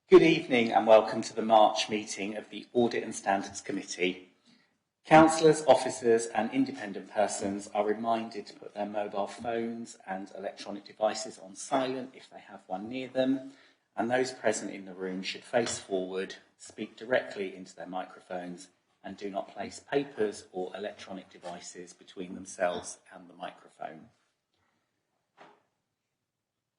Good evening and welcome to the March meeting of the Audit and Standards Committee. Councillors, officers and independent persons are reminded to put their mobile phones and electronic devices on silent if they have one near them, and those present in the room should face forward, speak directly into their microphones and do not place papers or electronic devices between themselves and the microphone.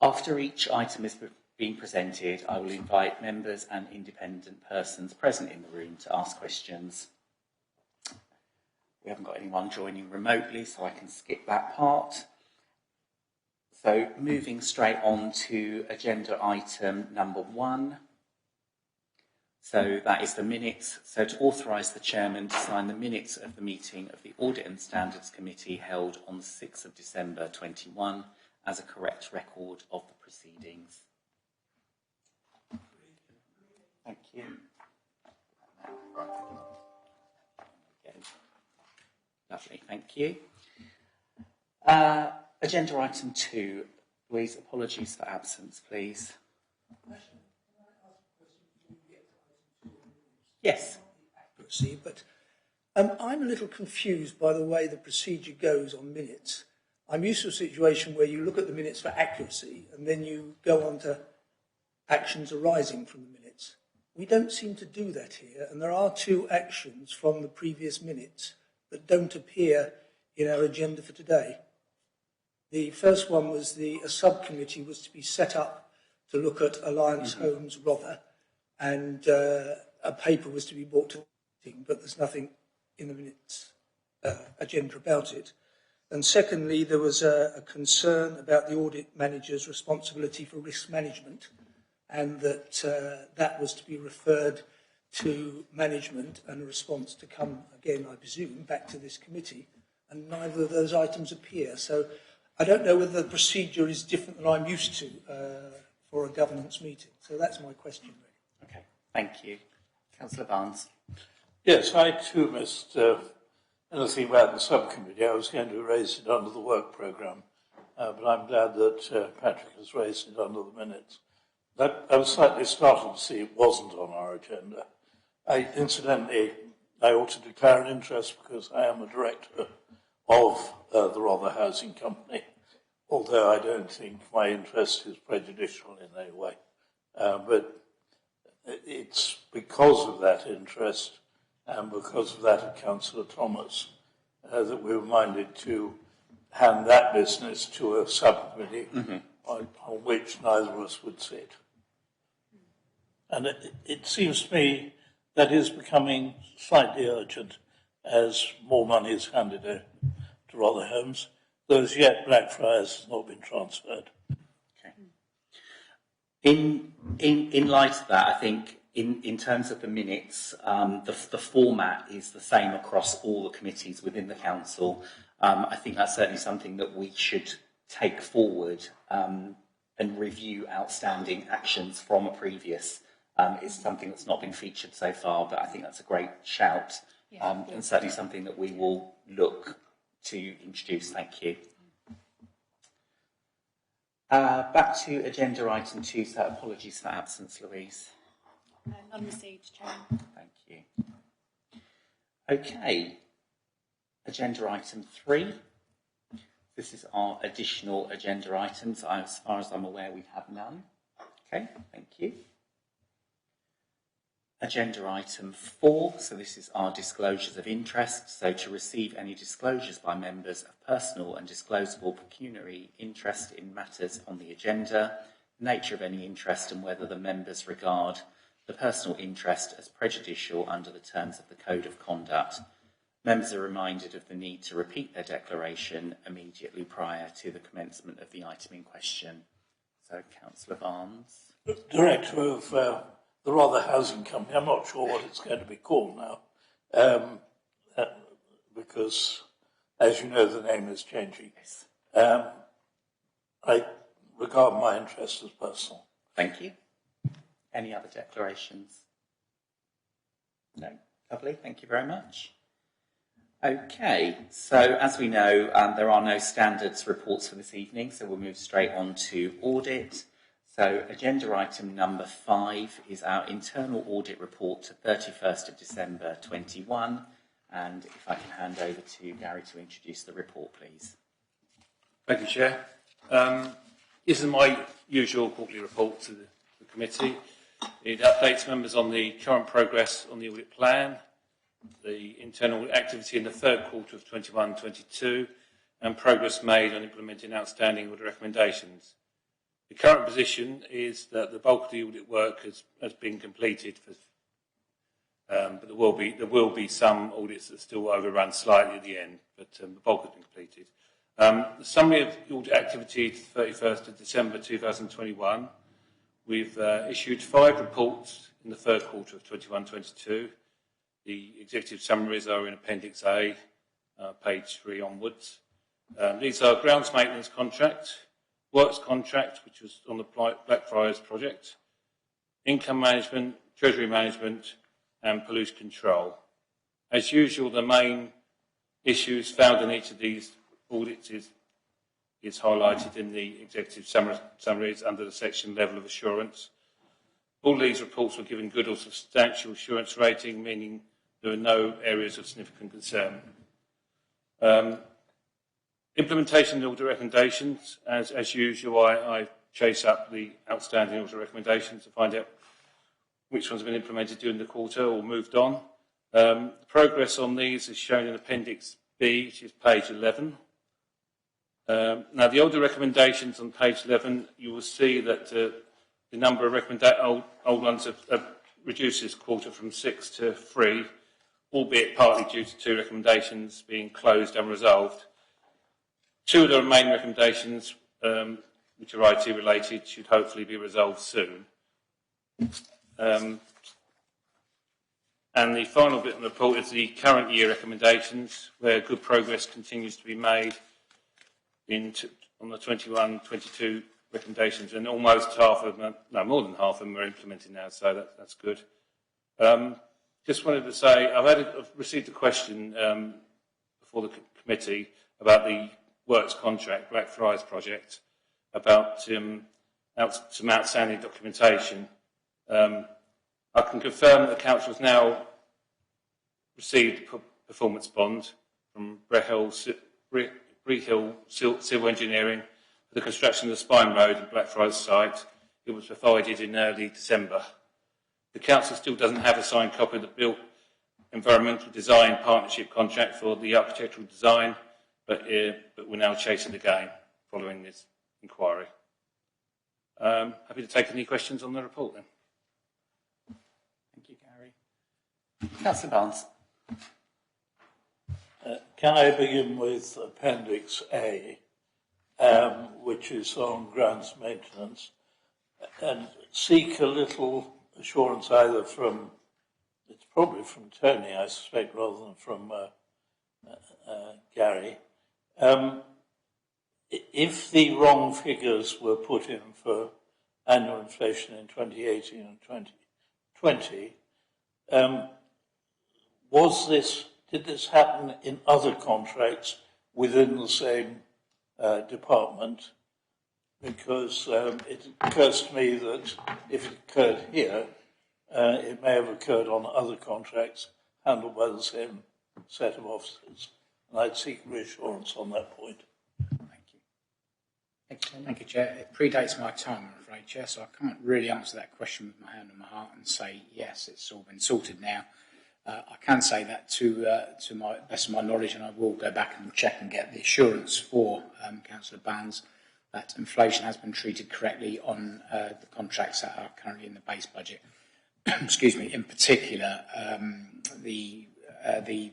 After each item is being presented, I will invite members and independent persons present in the room to ask questions. We haven't got anyone joining remotely, so I can skip that part. So moving straight on to agenda item number 1. So that is the minutes. So to authorise the chairman to sign the minutes of the meeting of the Audit and Standards Committee held on the 6th of December 21 as a correct record of the proceedings. Thank you. Lovely, thank you. Agenda item 2. Louise, apologies for absence, please. Yes. But I'm a little confused by the way the procedure goes on minutes. I'm used to a situation where you look at the minutes for accuracy and then you go on to actions arising from the minutes. We don't seem to do that here, and there are 2 actions from the previous minutes that don't appear in our agenda for today. The first one was a subcommittee was to be set up to look at Alliance Homes Rother, and a paper was to be brought to the meeting, but there's nothing in the minutes agenda about it. And secondly, there was a concern about the audit manager's responsibility for risk management, and that was to be referred to management and a response to come, again, I presume, back to this committee, and neither of those items appear. So I don't know whether the procedure is different than I'm used to for a governance meeting. So that's my question, really. Okay, thank you. Councillor Barnes. Yes, I too missed anything about the subcommittee. I was going to raise it under the work programme, but I'm glad that Patrick has raised it under the minutes. I was slightly startled to see it wasn't on our agenda. Incidentally, I ought to declare an interest because I am a director of the Rother Housing Company, although I don't think my interest is prejudicial in any way. But it's because of that interest and because of that of Councillor Thomas that we were minded to hand that business to a subcommittee on which neither of us would sit. And it seems to me that is becoming slightly urgent as more money is handed to Rother Homes, though as yet Blackfriars has not been transferred. Okay. In light of that, I think in terms of the minutes, the format is the same across all the committees within the council. I think that's certainly something that we should take forward and review outstanding actions from a previous. It's something that's not been featured so far, but I think that's a great shout, and certainly something that we will look to introduce. Thank you. Back to agenda item 2, so apologies for absence, Louise. None received, Chairman. Thank you. Okay, agenda item 3. This is our additional agenda items. As far as I'm aware, we have none. Okay, thank you. Agenda item 4, so this is our disclosures of interest. So to receive any disclosures by members of personal and disclosable pecuniary interest in matters on the agenda, nature of any interest and whether the members regard the personal interest as prejudicial under the terms of the Code of Conduct. Members are reminded of the need to repeat their declaration immediately prior to the commencement of the item in question. So, Councillor Barnes. Director of the Rother Housing Company, I'm not sure what it's going to be called now, because, as you know, the name is changing. Yes. I regard my interest as personal. Thank you. Any other declarations? No? Lovely, thank you very much. Okay, so as we know, there are no standards reports for this evening, so we'll move straight on to audit. So agenda item number 5 is our internal audit report to 31st of December 21. And if I can hand over to Gary to introduce the report, please. Thank you, Chair. This is my usual quarterly report to the committee. It updates members on the current progress on the audit plan, the internal activity in the third quarter of 21-22, and progress made on implementing outstanding audit recommendations. The current position is that the bulk of the audit work has been completed, but there will be some audits that still overrun slightly at the end, but the bulk has been completed. The summary of the audit activity to 31st of December 2021. We've issued 5 reports in the third quarter of 21-22. The executive summaries are in Appendix A, page 3 onwards. These are grounds maintenance contract, works contract, which was on the Blackfriars project, income management, treasury management, and pollution control. As usual, the main issues found in each of these audits is highlighted in the executive summaries under the section level of assurance. All these reports were given good or substantial assurance rating, meaning there are no areas of significant concern. Implementation of audit recommendations, as usual, I chase up the outstanding audit recommendations to find out which ones have been implemented during the quarter or moved on. The progress on these is shown in Appendix B, which is page 11. Now, the older recommendations on page 11, you will see that the number of old ones have reduced this quarter from 6 to 3, albeit partly due to 2 recommendations being closed and resolved. 2 of the remaining recommendations, which are IT related, should hopefully be resolved soon. And the final bit of the report is the current year recommendations, where good progress continues to be made on the 21-22 recommendations, and almost half of them, no, more than half of them are implemented now, so that's good. Just wanted to say, I've received a question before the committee about the works contract, Blackfriars project, about some outstanding documentation. I can confirm that the council has now received a performance bond from Brehill Civil Engineering for the construction of the Spine Road and Blackfriars site. It was provided in early December. The council still doesn't have a signed copy of the Built Environmental Design Partnership contract for the architectural design, but we're now chasing again following this inquiry. Happy to take any questions on the report then. Thank you, Gary. Councillor Barnes. Can I begin with Appendix A, which is on grounds maintenance, and seek a little assurance either from, it's probably from Tony, I suspect, rather than from Gary. If the wrong figures were put in for annual inflation in 2018 and 2020, did this happen in other contracts within the same department? Because it occurs to me that if it occurred here, it may have occurred on other contracts handled by the same set of officers. And I'd seek reassurance on that point. Thank you. Thank you, Chair. It predates my time, I'm afraid, Chair, so I can't really answer that question with my hand on my heart and say, yes, it's all been sorted now. I can say that to my best of my knowledge, and I will go back and check and get the assurance for Councillor Barnes that inflation has been treated correctly on the contracts that are currently in the base budget. Excuse me. In particular, the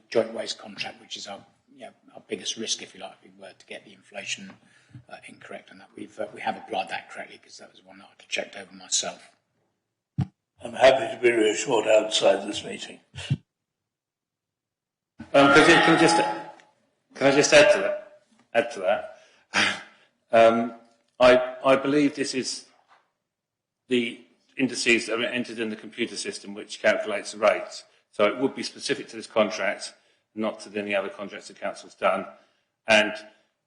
joint waste contract, which is our biggest risk, if you like, if we were to get the inflation incorrect, and that we have applied that correctly, because that was one that I checked over myself. I'm happy to be reassured outside this meeting. Can I just add to that? I believe this is the indices that are entered in the computer system which calculates the rates. So it would be specific to this contract, not to any other contracts the council's done. And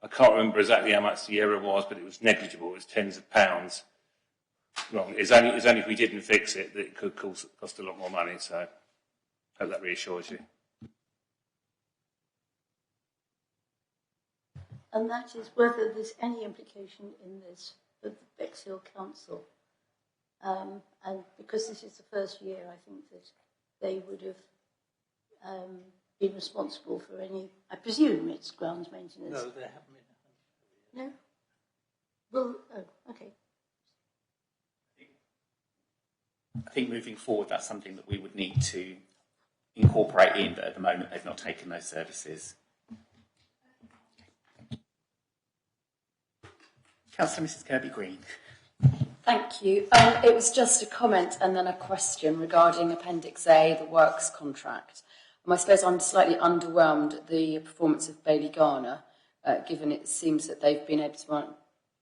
I can't remember exactly how much the error was, but it was negligible. It was tens of pounds. wrong. It's only if we didn't fix it that it could cost a lot more money. So I hope that reassures you. And that is whether there's any implication in this for the Bexhill Council. And because this is the first year, I think that they would have been responsible for any, I presume it's grounds maintenance. No, they haven't been. No? Well, oh, okay. I think moving forward, that's something that we would need to incorporate in, but at the moment they've not taken those services. Councillor Mrs Kirby-Green. Thank you. It was just a comment and then a question regarding Appendix A, the works contract. I suppose I'm slightly underwhelmed at the performance of Bailey Garner, given it seems that they've been able to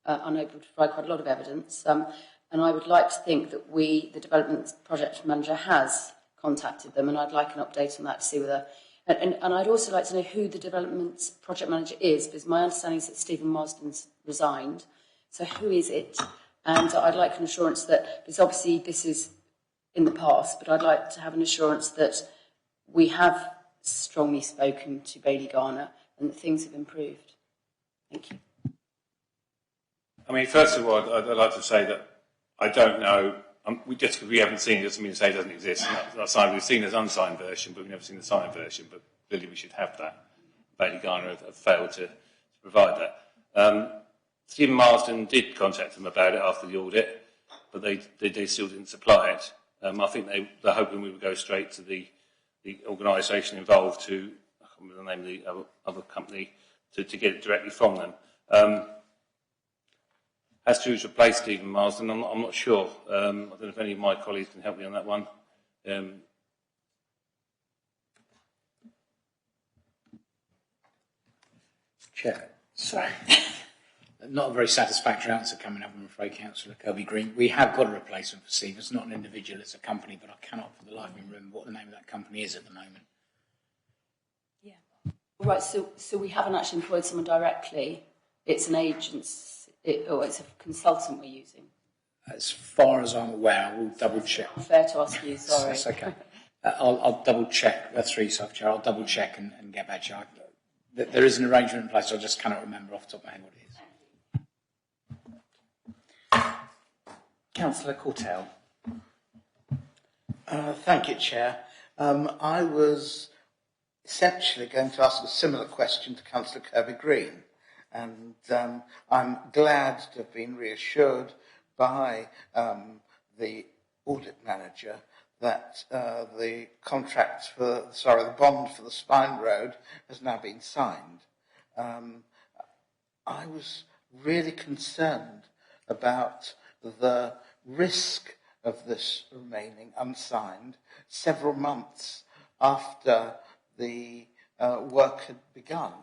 unable to provide quite a lot of evidence. And I would like to think that the development project manager has contacted them, and I'd like an update on that to see whether. And I'd also like to know who the development project manager is, because my understanding is that Stephen Marsden's resigned. So who is it? And I'd like an assurance that, because obviously this is in the past, but I'd like to have an assurance that we have strongly spoken to Bailey Garner and that things have improved. Thank you. I mean, first of all, I'd like to say that I don't know. Just because we haven't seen it doesn't mean to say it doesn't exist. We've seen an unsigned version, but we've never seen the signed version. But clearly, we should have that. Bailey Garner have failed to provide that. Stephen Marsden did contact them about it after the audit, but they still didn't supply it. I think they're hoping we would go straight to the organisation involved to, I can't remember the name of the other company, to get it directly from them. As to who's replaced Stephen Marsden, I'm not sure. I don't know if any of my colleagues can help me on that one. Chair, sorry. Not a very satisfactory answer coming up, I'm afraid, Councillor Kirby-Green. We have got a replacement for Steve. It's not an individual, it's a company, but I cannot for the life of me remember what the name of that company is at the moment. Yeah. Right, so we haven't actually employed someone directly. It's an agency, it's a consultant we're using. As far as I'm aware, I will double check. Fair to ask you, sorry. That's okay. I'll double check, that's three soft chair, I'll double check and get back to you. There is an arrangement in place, I just cannot remember off the top of my head what it is. Councillor Cortell. Thank you, Chair. I was essentially going to ask a similar question to Councillor Kirby-Green, and I'm glad to have been reassured by the audit manager that the bond for the Spine Road has now been signed. I was really concerned about the risk of this remaining unsigned several months after the work had begun.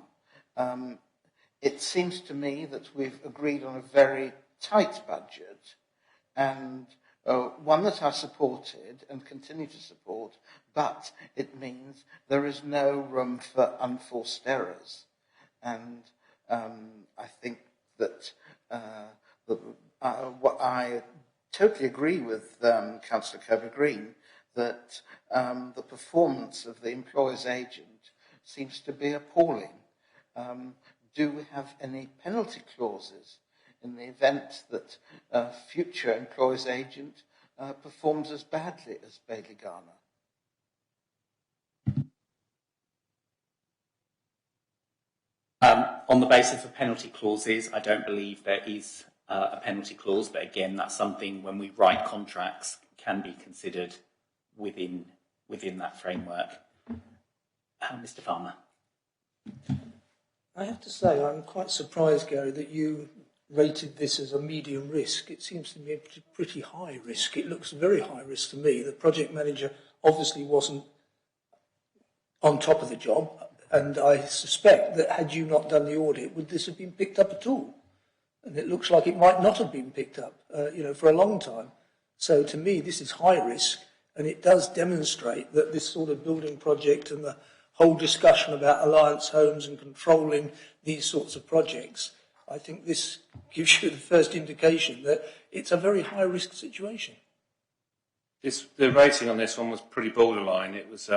It seems to me that we've agreed on a very tight budget, and one that I supported and continue to support, but it means there is no room for unforced errors. And I think that I totally agree with Councillor Kirby-Green that the performance of the employer's agent seems to be appalling. Do we have any penalty clauses in the event that a future employer's agent performs as badly as Bailey Garner? On the basis of penalty clauses, I don't believe there is a penalty clause, but again, that's something when we write contracts can be considered within that framework. Mr. Farmer. I have to say, I'm quite surprised, Gary, that you rated this as a medium risk. It seems to me a pretty high risk. It looks very high risk to me. The project manager obviously wasn't on top of the job, and I suspect that had you not done the audit, would this have been picked up at all? And it looks like it might not have been picked up, for a long time. So to me, this is high risk, and it does demonstrate that this sort of building project and the whole discussion about alliance homes and controlling these sorts of projects I think this gives you the first indication that it's a very high-risk situation. The rating on this one was pretty borderline. It was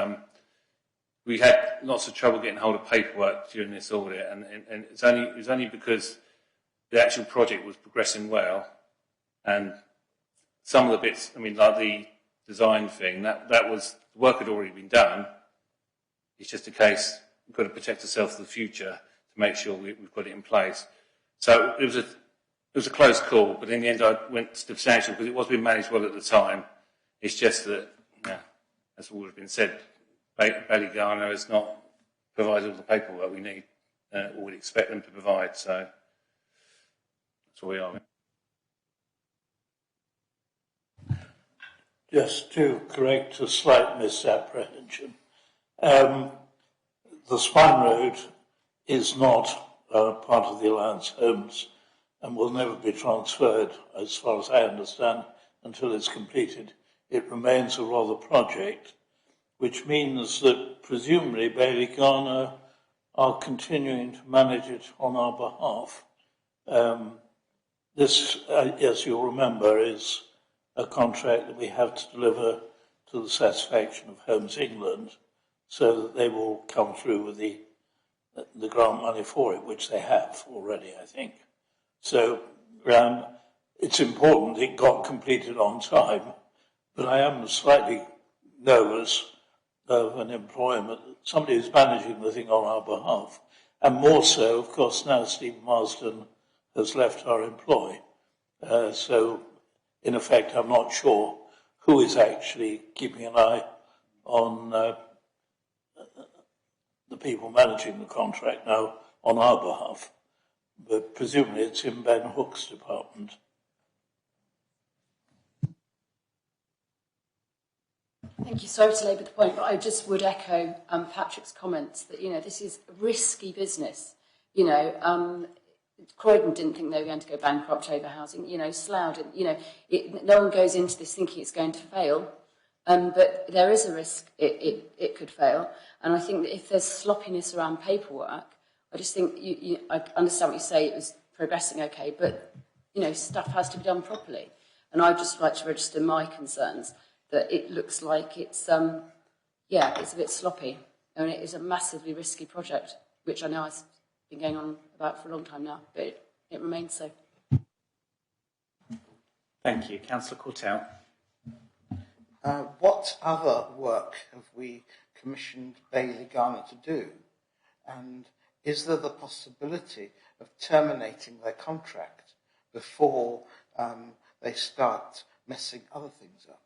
we had lots of trouble getting hold of paperwork during this audit, and it was only because the actual project was progressing well, and some of the bits, I mean, like the design thing, that was the work had already been done. It's just a case we've got to protect ourselves for the future to make sure we've got it in place. So it was a close call, but in the end I went substantial because it was being managed well at the time. It's just that, as all has been said, Bailey Garner has not provided all the paperwork we need or would expect them to provide. So that's where we are. Just to correct a slight misapprehension, the Spine Road is not part of the Alliance Homes and will never be transferred, as far as I understand, until it's completed. It remains a rather project, which means that presumably Bailey Garner are continuing to manage it on our behalf. This, as you'll remember, is a contract that we have to deliver to the satisfaction of Homes England so that they will come through with the grant money for it, which they have already, I think. So it's important it got completed on time, but I am slightly nervous of an employment, somebody who's managing the thing on our behalf. And more so, of course, now Steve Marsden has left our employ. So, in effect, I'm not sure who is actually keeping an eye on the people managing the contract now on our behalf. But presumably it's in Ben Hook's department. Thank you. Sorry to labour the point, but I just would echo Patrick's comments that, this is a risky business. Croydon didn't think they were going to go bankrupt over housing. Slough didn't. No one goes into this thinking it's going to fail, but there is a risk it could fail. And I think that if there's sloppiness around paperwork, I just think I understand what you say. It was progressing okay, but stuff has to be done properly. And I'd just like to register my concerns that it looks like it's a bit sloppy. And it is a massively risky project, which I know has been going on about for a long time now, but it remains so. Thank you. Councillor Cortell. What other work have we commissioned Bailey Garner to do? And is there the possibility of terminating their contract before they start messing other things up?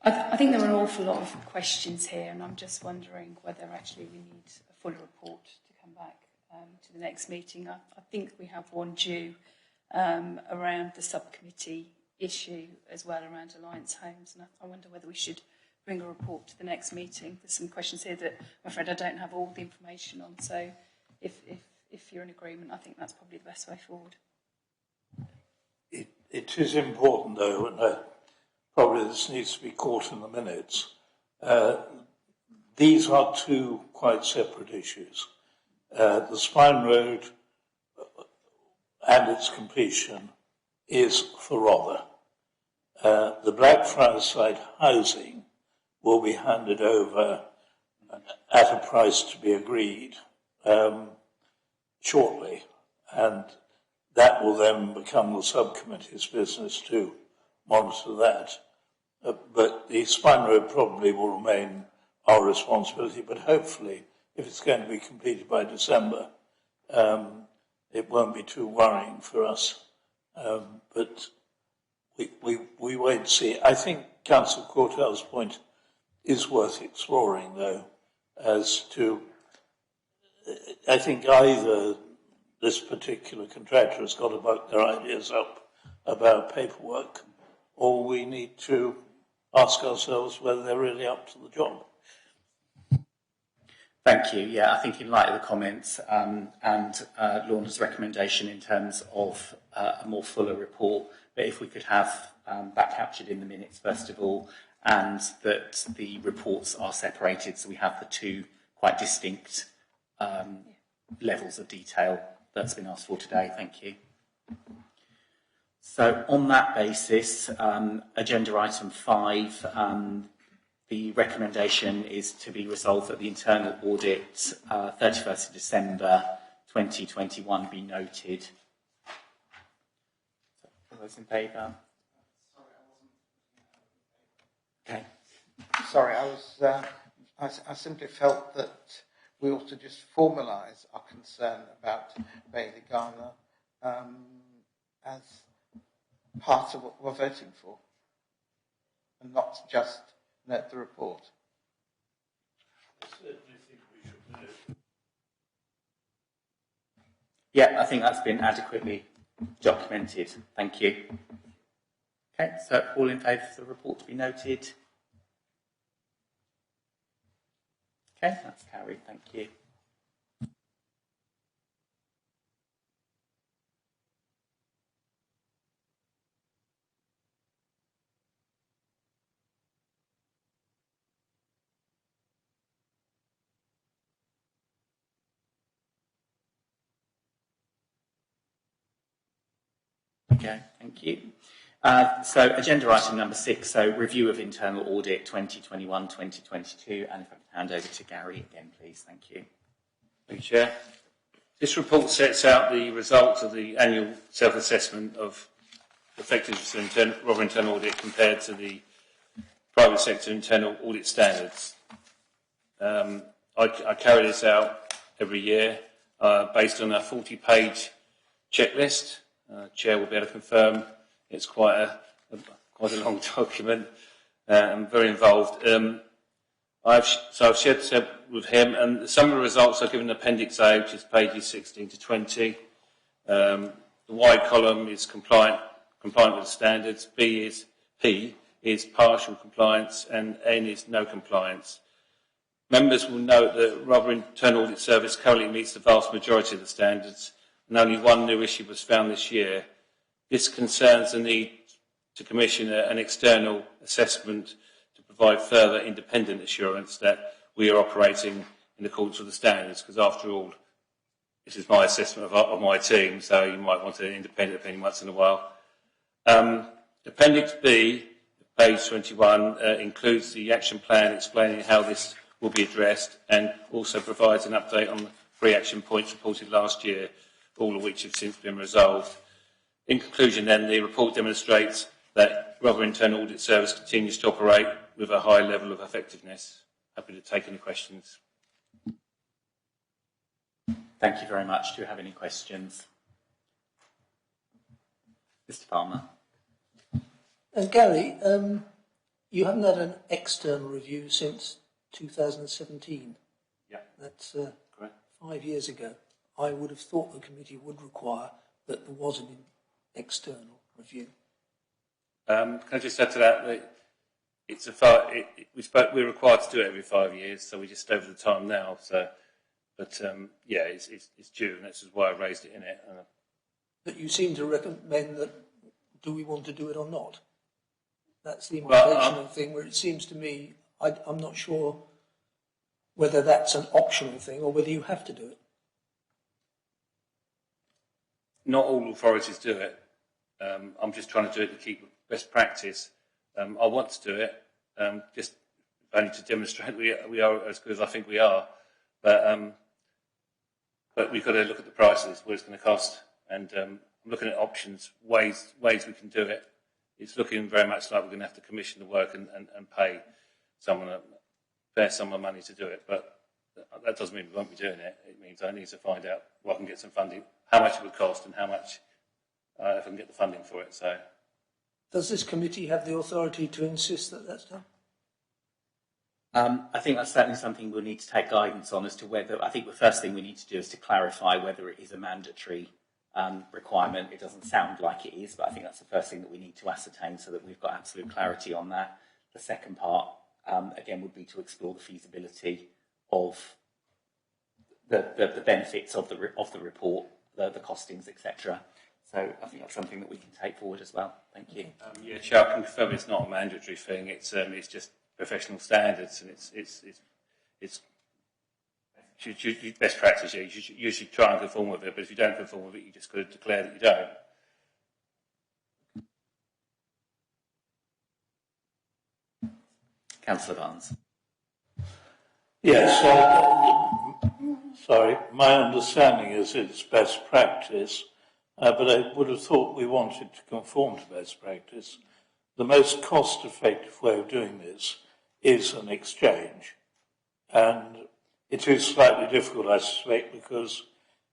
I think there are an awful lot of questions here, and I'm just wondering whether actually we need a fuller report to come back to the next meeting. I think we have one due around the subcommittee issue as well around Alliance Homes, and I wonder whether we should bring a report to the next meeting. There's some questions here that I'm afraid I don't have all the information on, so if you're in agreement, I think that's probably the best way forward. It is important, though, and probably this needs to be caught in the minutes. These are two quite separate issues. The Spine Road and its completion is for Rother. The Blackfriars side housing will be handed over at a price to be agreed shortly, and that will then become the subcommittee's business to monitor that. But the Spine Road probably will remain our responsibility, but hopefully, if it's going to be completed by December, it won't be too worrying for us. But we wait and see. I think Councillor Cortell's point is worth exploring, though, as to, I think either this particular contractor has got to buck their ideas up about paperwork, or we need to ask ourselves whether they're really up to the job. Thank you. Yeah, I think in light of the comments and Lorna's recommendation in terms of a more fuller report, but if we could have that captured in the minutes first of all, and that the reports are separated so we have the two quite distinct levels of detail that's been asked for today. Thank you. So on that basis, agenda item 5, the recommendation is to be resolved that the internal audit 31st of December 2021 be noted. So, all those in favour? Okay. Sorry, I simply felt that we ought to just formalise our concern about Bailey Garner as part of what we're voting for, and not just note the report. I certainly think we should know. Yeah, I think that's been adequately documented. Thank you. Okay, so all in favour of the report to be noted? Okay, that's carried. Thank you. Okay, thank you. So agenda item number 6, so review of internal audit 2021-2022, and if I can hand over to Gary again, please. Thank you. Thank you, Chair. This report sets out the results of the annual self-assessment of effectiveness of internal audit compared to the private sector internal audit standards. I carry this out every year based on a 40-page checklist. Chair will be able to confirm it's quite a long document and very involved. I've shared this with him, and some of the results are given in Appendix A, which is pages 16 to 20. The Y column is compliant with the standards. P is partial compliance, and N is no compliance. Members will note that Rotherham Internal Audit Service currently meets the vast majority of the standards, and only one new issue was found this year. This concerns the need to commission an external assessment to provide further independent assurance that we are operating in accordance with the standards, because after all, this is my assessment of my team, so you might want an independent opinion once in a while. Appendix B, page 21, includes the action plan explaining how this will be addressed, and also provides an update on the 3 action points reported last year, all of which have since been resolved. In conclusion, then, the report demonstrates that Rotherham Internal Audit Service continues to operate with a high level of effectiveness. Happy to take any questions. Thank you very much. Do you have any questions? Mr. Palmer. Gary, you haven't had an external review since 2017. Yeah. That's correct. 5 years ago. I would have thought the committee would require that there was an external review. Can I just add to that? We're required to do it every 5 years, so we're just over the time now. So, but yeah, it's due, and this is why I raised it in it. But you seem to recommend that. Do we want to do it or not? That's the implication of the thing. Where it seems to me, I'm not sure whether that's an optional thing or whether you have to do it. Not all authorities do it. I'm just trying to do it to keep best practice. I want to do it, just only to demonstrate we are as good as I think we are. But we've got to look at the prices, what it's going to cost, and I'm looking at options, ways we can do it. It's looking very much like we're going to have to commission the work and pay someone fair sum of money to do it. But that doesn't mean we won't be doing it. It means I need to find out where I can get some funding, how much it would cost, and how much if I can get the funding for it. So, does this committee have the authority to insist that that's done? I think that's certainly something we'll need to take guidance on as to whether. I think the first thing we need to do is to clarify whether it is a mandatory requirement. It doesn't sound like it is, but I think that's the first thing that we need to ascertain so that we've got absolute clarity on that. The second part, again, would be to explore the feasibility of the benefits of the report, the costings, etc. So I think that's something that we can take forward as well. Thank you. Yeah, Chair, I can confirm it's not a mandatory thing. It's just professional standards, and it's best practice, you should try and conform with it, but if you don't conform with it, you just got to declare that you don't. Councillor Barnes. Yes, sorry, my understanding is it's best practice, but I would have thought we wanted to conform to best practice. The most cost-effective way of doing this is an exchange, and it is slightly difficult, I suspect, because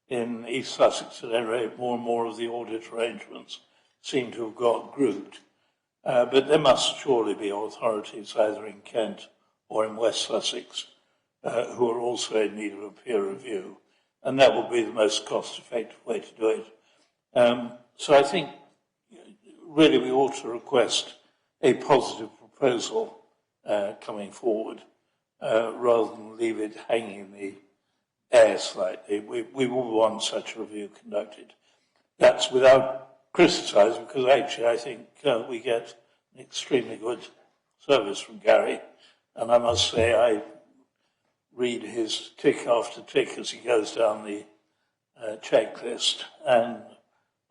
in East Sussex at any rate, more and more of the audit arrangements seem to have got grouped. But there must surely be authorities either in Kent or in West Sussex who are also in need of a peer review, and that would be the most cost-effective way to do it. So I think really we ought to request a positive proposal coming forward rather than leave it hanging in the air slightly. We will want such a review conducted. That's without criticising, because actually I think we get an extremely good service from Gary, and I must say I read his tick after tick as he goes down the checklist, and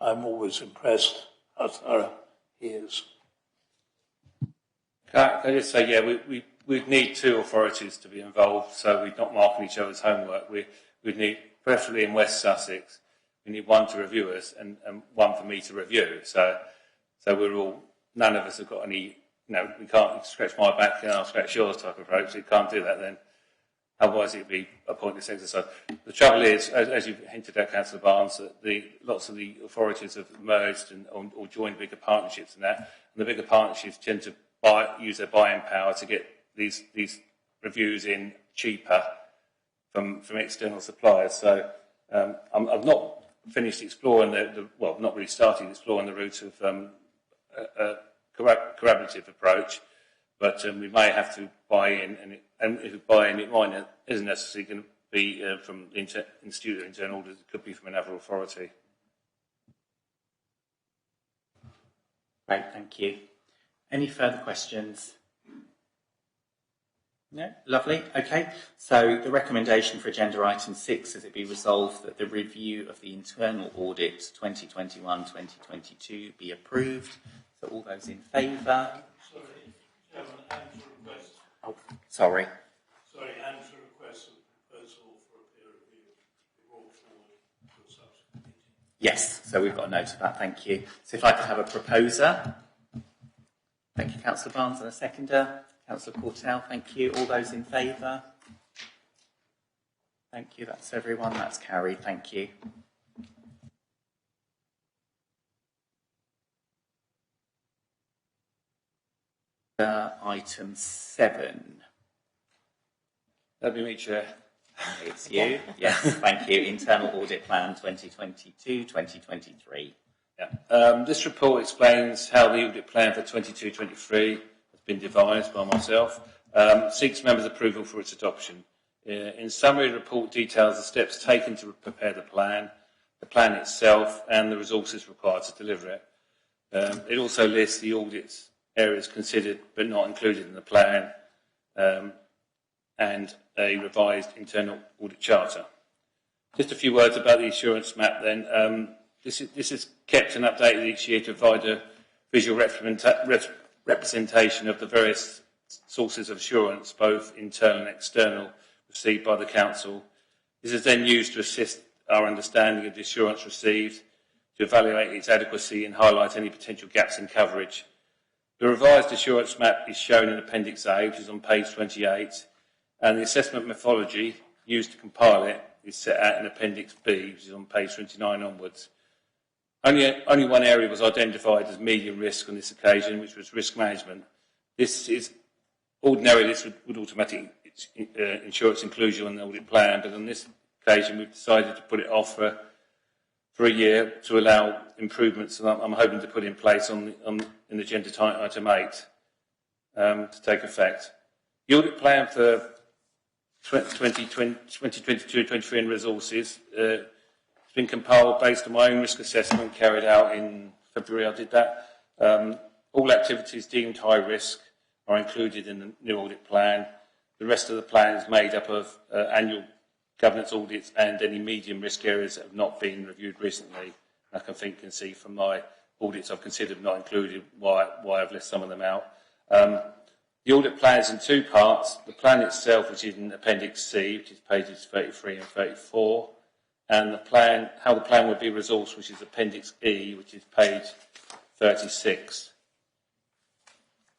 I'm always impressed how thorough he is. Can I just say, yeah, we'd need two authorities to be involved, so we're not marking each other's homework. We'd need, preferably in West Sussex, we need one to review us and one for me to review. So we're all, none of us have got any, we can't scratch my back and I'll scratch yours type of approach. So you can't do that then. Otherwise it'd be a pointless exercise. The trouble is, as you've hinted at, Councillor Barnes, that lots of the authorities have merged or joined bigger partnerships and that. And the bigger partnerships tend to use their buying power to get these reviews in cheaper from external suppliers. So I've not finished exploring well, not really started exploring the route of a collaborative approach, but we may have to buy in, and if we buy in, it isn't necessarily going to be from the Institute of Internal Audit, it could be from another authority. Great, thank you. Any further questions? No? Lovely. Okay. So the recommendation for agenda item 6 is it be resolved that the review of the internal audit 2021-2022 be approved. So all those in favour? Sorry, Chairman, and to request. Oh, sorry. Sorry, and to request a proposal for a peer review be brought forward to a subsequent meeting. Yes. So we've got a note of that. Thank you. So if I could have a proposer. Thank you, Councillor Barnes, and a seconder. Councillor Portell, thank you. All those in favour? Thank you. That's everyone. That's carried. Thank you. Item 7. That'd be me, Chair. It's you. Yes, thank you. Internal Audit Plan 2022-2023. Yeah. This report explains how the audit plan for 22-23 has been devised by myself, seeks members' approval for its adoption. In summary, the report details the steps taken to prepare the plan itself, and the resources required to deliver it. It also lists the audit areas considered but not included in the plan, and a revised internal audit charter. Just a few words about the assurance map then. This is kept and updated each year to provide a visual representation of the various sources of assurance, both internal and external, received by the Council. This is then used to assist our understanding of the assurance received, to evaluate its adequacy and highlight any potential gaps in coverage. The revised assurance map is shown in Appendix A, which is on page 28, and the assessment methodology used to compile it is set out in Appendix B, which is on page 29 onwards. Only one area was identified as medium risk on this occasion, which was risk management. Ordinarily, this would automatically ensure its inclusion on the audit plan, but on this occasion, we've decided to put it off for a year to allow improvements, and I'm hoping to put in place in agenda item 8 to take effect. The audit plan for 2022-23 and resources has been compiled based on my own risk assessment carried out in February. I did that. All activities deemed high risk are included in the new audit plan. The rest of the plan is made up of annual governance audits and any medium risk areas that have not been reviewed recently. I can see from my audits I've considered not included why I've left some of them out. The audit plan is in two parts. The plan itself, which is in Appendix C, which is pages 33 and 34, and how the plan would be resourced, which is Appendix E, which is page 36.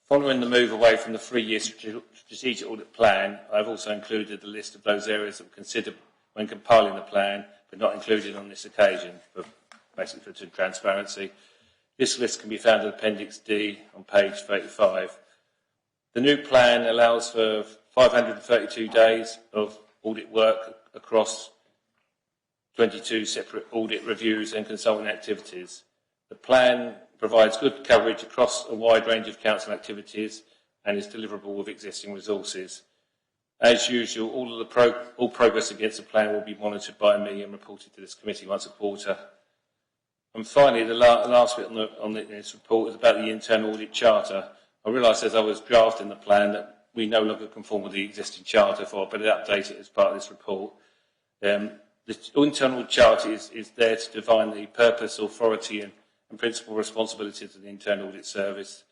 Following the move away from the 3-year strategic audit plan, I've also included the list of those areas that were considered when compiling the plan, but not included on this occasion, basically for transparency. This list can be found in Appendix D on page 35. The new plan allows for 532 days of audit work across 22 separate audit reviews and consulting activities. The plan provides good coverage across a wide range of council activities and is deliverable with existing resources. As usual, all progress against the plan will be monitored by me and reported to this committee once a quarter. And finally, the last bit on this report is about the internal audit charter. I realised as I was drafting the plan that we no longer conform with the existing charter, so I better update it as part of this report. The internal charter is there to define the purpose, authority and principal responsibilities of the internal audit service.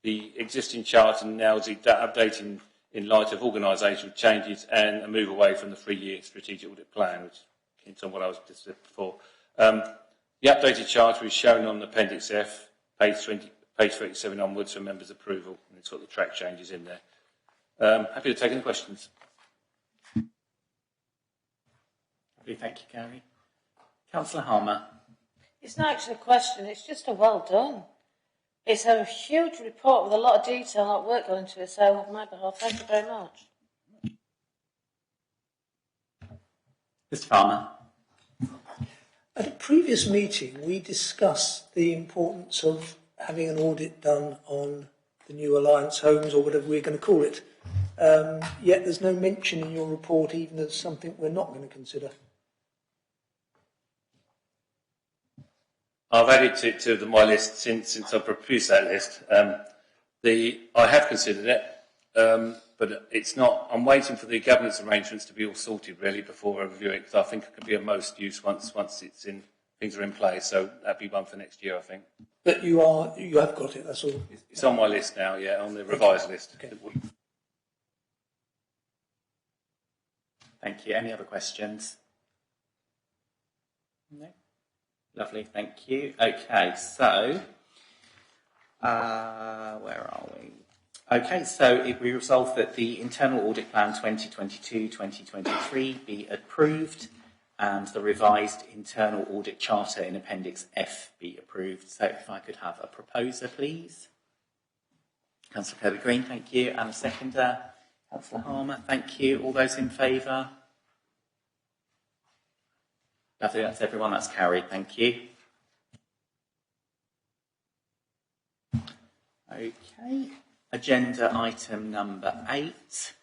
The existing charter now is updating in light of organisational changes and a move away from the 3-year strategic audit plan, which hints on what I was just saying before. The updated charter is shown on Appendix F, page 37 onwards for members' approval, and it's got the track changes in there. Happy to take any questions. Thank you, Gary. Councillor Harmer. It's not actually a question, it's just a well done. It's a huge report with a lot of detail, a lot of work going into it, so on my behalf, thank you very much. Mr. Farmer. At a previous meeting, we discussed the importance of having an audit done on the new Alliance homes, or whatever we're going to call it. Yet there's no mention in your report even of something we're not going to consider. I've added it to my list since I've produced that list. I have considered it, but it's not. I'm waiting for the governance arrangements to be all sorted really before I review it, because I think it could be of most use once things are in place. So that'd be one for next year, I think. But you have got it. That's all. It's on my list now, yeah, on the revised list. Okay. Thank you. Any other questions? No. Lovely, thank you. Okay, so where are we? Okay, so we resolve that the Internal Audit Plan 2022-2023 be approved and the revised Internal Audit Charter in Appendix F be approved. So if I could have a proposer, please. Councillor Kirby-Green, thank you. And a seconder, Councillor Harmer, thank you. All those in favour? Lovely, that's everyone. That's carried. Thank you. Okay. Agenda item number 8.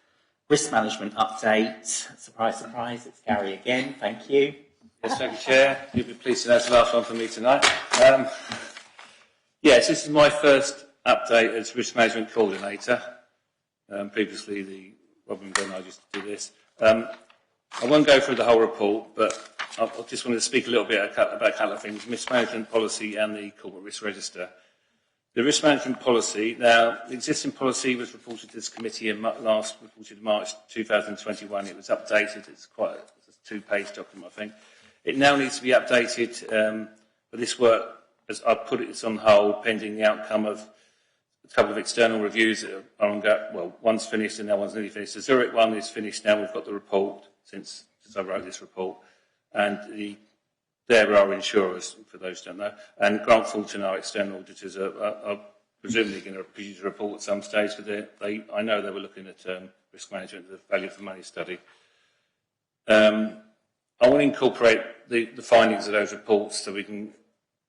Risk management update. Surprise, surprise. It's Gary again. Thank you. Yes, thank you, Chair. You'll be pleased to know it's the last one for me tonight. Yes, this is my first update as risk management coordinator. Previously, Robin and I just did this. I won't go through the whole report, but I just wanted to speak a little bit about a couple of things, risk management policy and the corporate risk register. The risk management policy, now, the existing policy was reported to this committee reported in March 2021. It was updated. It's a 2-page document, I think. It now needs to be updated, but this work, as I put it, it's on hold pending the outcome of a couple of external reviews that are ongoing. Well, one's finished and now one's nearly finished. The Zurich one is finished now. We've got the report since I wrote this report. And there are insurers, for those who don't know, and Grant Thornton, our external auditors, are presumably going to produce a report at some stage, but I know they were looking at risk management, the value for money study. I want to incorporate the findings of those reports so we can,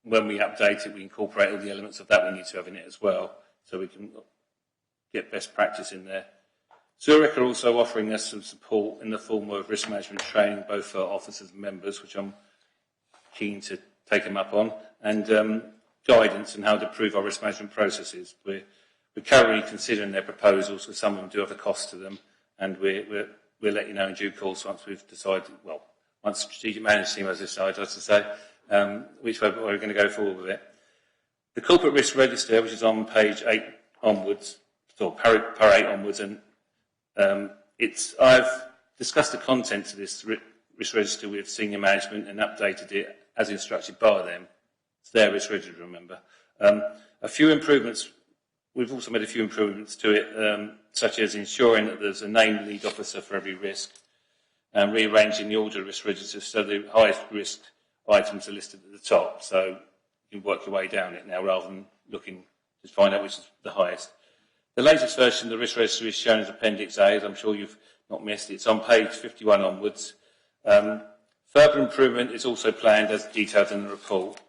when we update it, we incorporate all the elements of that we need to have in it as well, so we can get best practice in there. Zurich are also offering us some support in the form of risk management training, both for officers and members, which I'm keen to take them up on, and guidance on how to improve our risk management processes. We're currently considering their proposals, because some of them do have a cost to them, and we're we'll let you know in due course once we've decided, well, once the strategic management team has decided, as I say, which way we're going to go forward with it. The corporate risk register, which is on page 8 onwards, or par 8 onwards, and I've discussed the contents of this risk register with senior management and updated it as instructed by them. It's their risk register, remember. A few improvements, we've also made a few improvements to it, such as ensuring that there's a named lead officer for every risk, and rearranging the order of risk register so the highest risk items are listed at the top. So you can work your way down it now rather than looking to find out which is the highest. The latest version of the risk register is shown as Appendix A, as I'm sure you've not missed. It's on page 51 onwards. Further improvement is also planned as detailed in the report.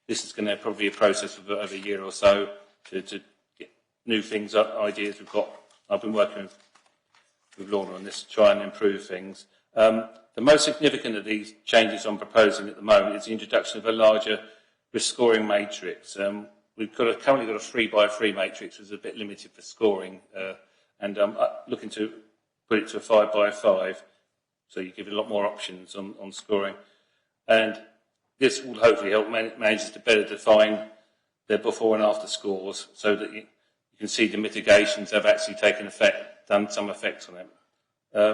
This is going to probably be a process of over a year or so to get new things, ideas we've got. I've been working with Lorna on this to try and improve things. The most significant of these changes I'm proposing at the moment is the introduction of a larger risk scoring matrix. We've currently got a 3x3 matrix, which is a bit limited for scoring, and I'm looking to put it to a 5x5, so you give it a lot more options on scoring. And this will hopefully help managers to better define their before and after scores, so that you can see the mitigations have actually taken effect, done some effect on it. I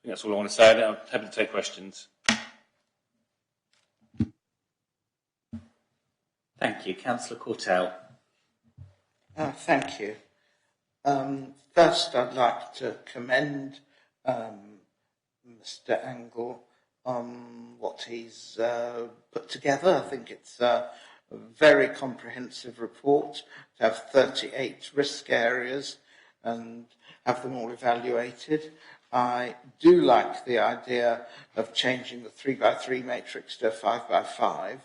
think that's all I want to say. I'm happy to take questions. Thank you. Councillor Cortell. Thank you. First, I'd like to commend Mr. Angle on what he's put together. I think it's a very comprehensive report to have 38 risk areas and have them all evaluated. I do like the idea of changing the 3x3 matrix to a 5x5.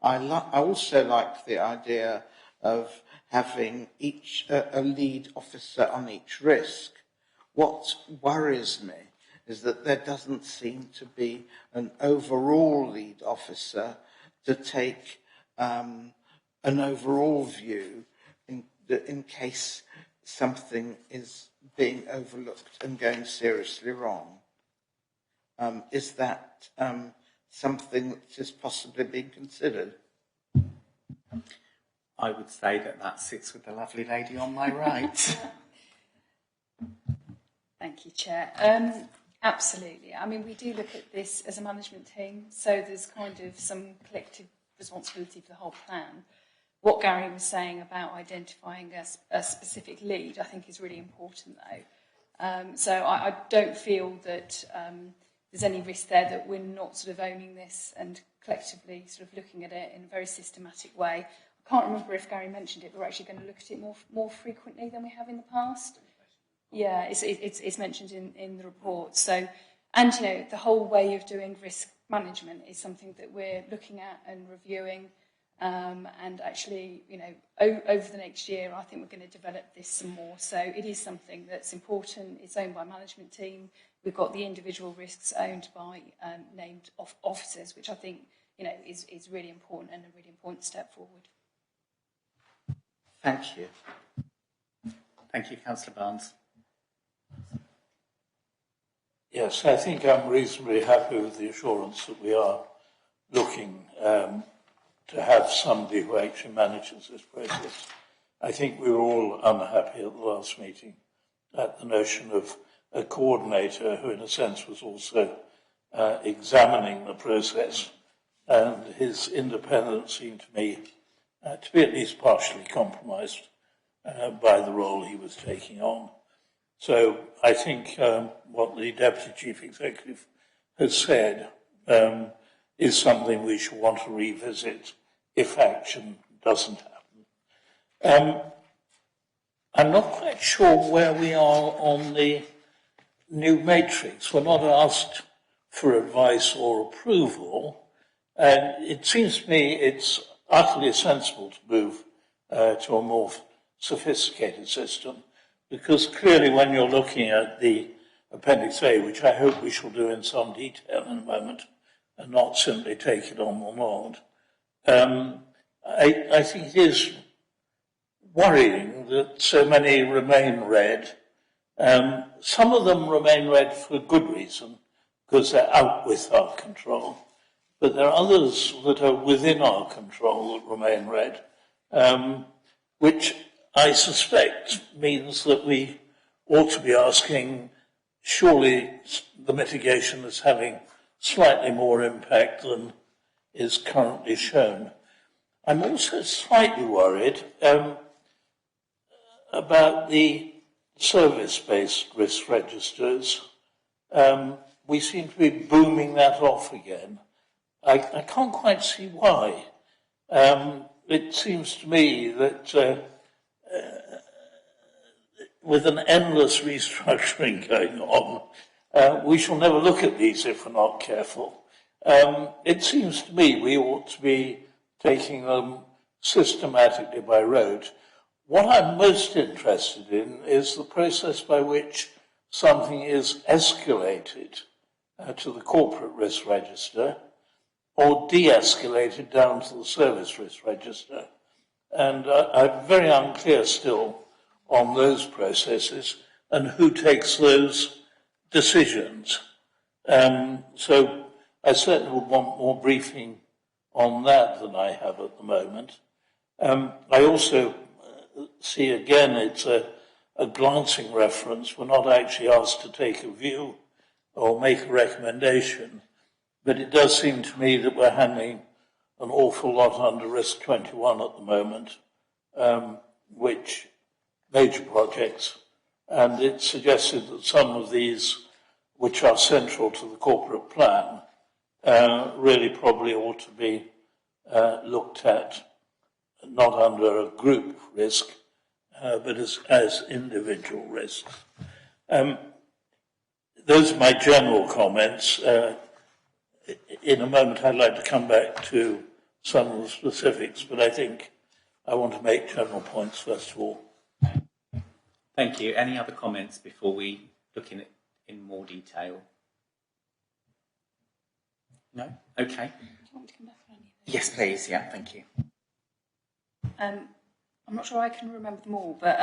I also like the idea of having a lead officer on each risk. What worries me is that there doesn't seem to be an overall lead officer to take an overall view in case something is being overlooked and going seriously wrong. Is that something that is possibly being considered? I would say that sits with the lovely lady on my right. Thank you, Chair. Absolutely. I mean, we do look at this as a management team, so there's kind of some collective responsibility for the whole plan. What Gary was saying about identifying a specific lead, I think is really important, though. So I don't feel that there's any risk there that we're not sort of owning this and collectively sort of looking at it in a very systematic way. I can't remember if Gary mentioned it, but we're actually going to look at it more frequently than we have in the past. Yeah, it's mentioned in the report. So, and you know, the whole way of doing risk management is something that we're looking at and reviewing. And actually, you know, over the next year, I think we're going to develop this some more. So it is something that's important. It's owned by a management team. We've got the individual risks owned by named officers, which I think, you know, is really important and a really important step forward. Thank you. Thank you, Councillor Barnes. Yes, I think I'm reasonably happy with the assurance that we are looking to have somebody who actually manages this process. I think we were all unhappy at the last meeting at the notion of a coordinator who, in a sense, was also examining the process, and his independence seemed to me to be at least partially compromised by the role he was taking on. So I think what the Deputy Chief Executive has said is something we should want to revisit if action doesn't happen. I'm not quite sure where we are on the new matrix. We're not asked for advice or approval, and it seems to me it's utterly sensible to move to a more sophisticated system, because clearly when you're looking at the Appendix A, which I hope we shall do in some detail in a moment, and not simply take it on the nod, I think it is worrying that so many remain red Some of them remain red for good reason, because they're out with our control. But there are others that are within our control that remain red, which I suspect means that we ought to be asking, surely the mitigation is having slightly more impact than is currently shown. I'm also slightly worried about the service-based risk registers. We seem to be booming that off again. I can't quite see why. It seems to me that with an endless restructuring going on, we shall never look at these if we're not careful. It seems to me we ought to be taking them systematically by rote. What I'm most interested in is the process by which something is escalated to the corporate risk register or de-escalated down to the service risk register. And I'm very unclear still on those processes and who takes those decisions. So I certainly would want more briefing on that than I have at the moment. I also see again it's a glancing reference. We're not actually asked to take a view or make a recommendation, but it does seem to me that we're handling an awful lot under risk 21 at the moment, which major projects, and it suggested that some of these, which are central to the corporate plan, really probably ought to be looked at not under a group risk, but as individual risks. Those are my general comments. In a moment, I'd like to come back to some of the specifics, but I think I want to make general points first of all. Thank you. Any other comments before we look in more detail? No? Okay. Do you want me to come back on any of those? Yes, please. Yeah, thank you. I'm not sure I can remember them all, but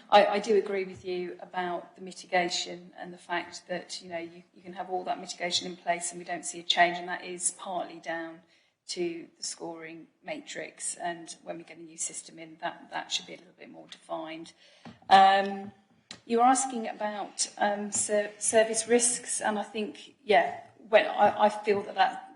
I do agree with you about the mitigation and the fact that you can have all that mitigation in place and we don't see a change, and that is partly down to the scoring matrix, and when we get a new system in, that should be a little bit more defined. You were asking about service risks, and I think, I feel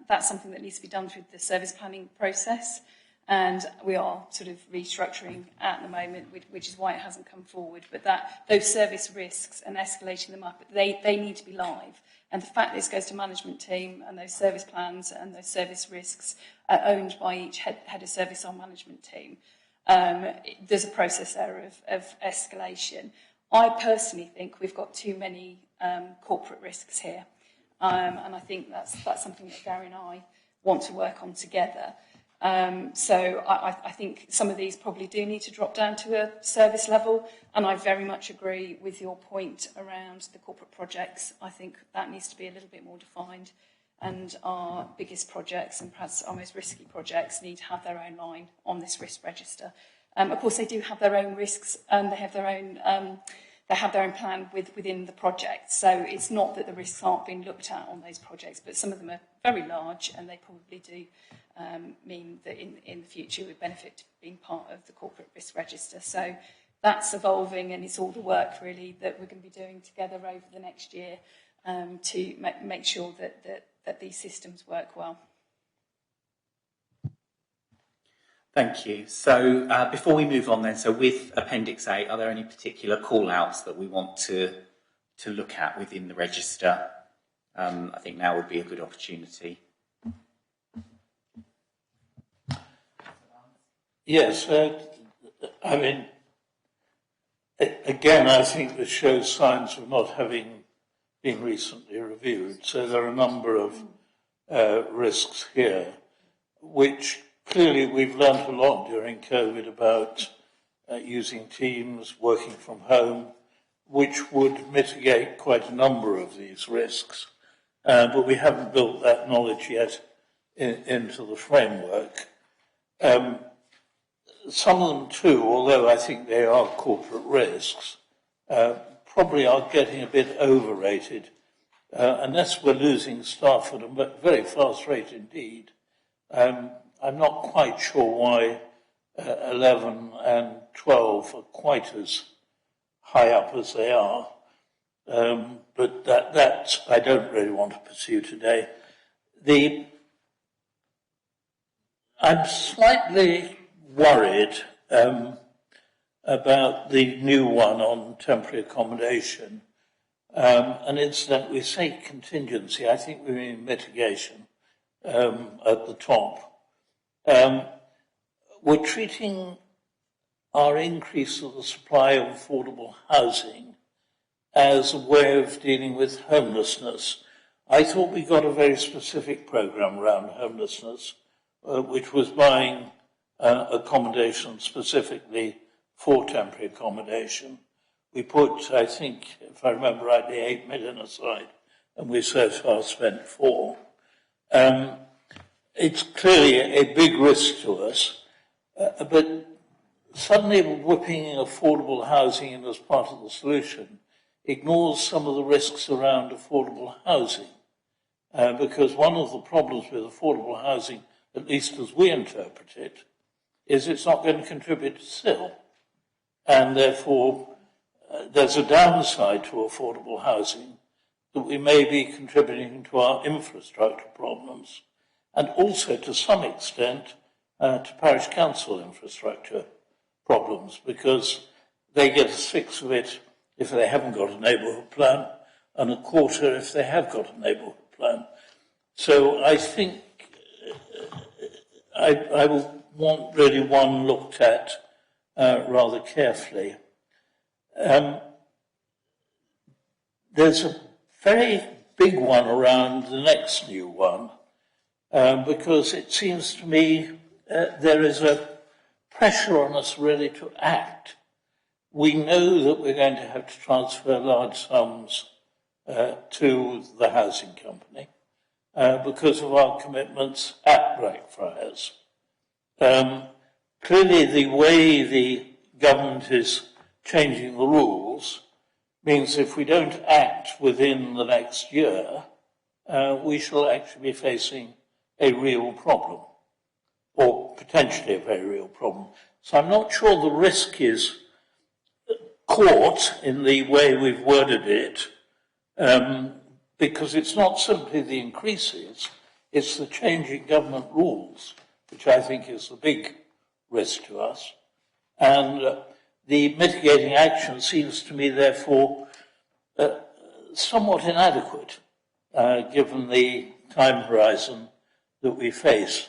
that's something that needs to be done through the service planning process. And we are sort of restructuring at the moment, which is why it hasn't come forward. But those service risks and escalating them up, they need to be live. And the fact this goes to management team and those service plans and those service risks are owned by each head of service or management team, there's a process there of escalation. I personally think we've got too many corporate risks here. And I think that's something that Gary and I want to work on together. So I think some of these probably do need to drop down to a service level, and I very much agree with your point around the corporate projects. I think that needs to be a little bit more defined, and our biggest projects and perhaps our most risky projects need to have their own line on this risk register. Of course, they do have their own risks, and they have their own plan within the project. So it's not that the risks aren't being looked at on those projects, but some of them are very large, and they probably do mean that in the future we benefit being part of the corporate risk register. So that's evolving, and it's all the work really that we're going to be doing together over the next year to make sure that these systems work well. Thank you. So before we move on then, so with Appendix A, are there any particular call-outs that we want to look at within the register? I think now would be a good opportunity. Yes, I mean, again, I think this shows signs of not having been recently reviewed. So there are a number of risks here, which clearly we've learned a lot during COVID about using Teams, working from home, which would mitigate quite a number of these risks. But we haven't built that knowledge yet into the framework. Some of them too, although I think they are corporate risks, probably are getting a bit overrated. Unless we're losing staff at a very fast rate indeed, I'm not quite sure why 11 and 12 are quite as high up as they are. But that I don't really want to pursue today. I'm slightly worried about the new one on temporary accommodation. And incidentally, we say contingency, I think we mean mitigation at the top. We're treating our increase of the supply of affordable housing as a way of dealing with homelessness. I thought we got a very specific programme around homelessness, which was buying accommodation specifically for temporary accommodation. We put, I think, if I remember rightly, 8 million aside, and we so far spent 4. It's clearly a big risk to us, but suddenly whipping affordable housing in as part of the solution ignores some of the risks around affordable housing, because one of the problems with affordable housing, at least as we interpret it, is it's not going to contribute to SIL, and therefore there's a downside to affordable housing that we may be contributing to our infrastructure problems, and also to some extent to parish council infrastructure problems, because they get a sixth of it if they haven't got a neighbourhood plan, and a quarter if they have got a neighbourhood plan. So I think I will want really one looked at rather carefully. There's a very big one around the next new one, because it seems to me there is a pressure on us really to act. We know that we're going to have to transfer large sums to the housing company because of our commitments at Blackfriars. Clearly, the way the government is changing the rules means if we don't act within the next year, we shall actually be facing a real problem, or potentially a very real problem. So I'm not sure the risk is caught in the way we've worded it, because it's not simply the increases, it's the changing government rules, which I think is the big risk to us. And the mitigating action seems to me, therefore, somewhat inadequate, given the time horizon that we face.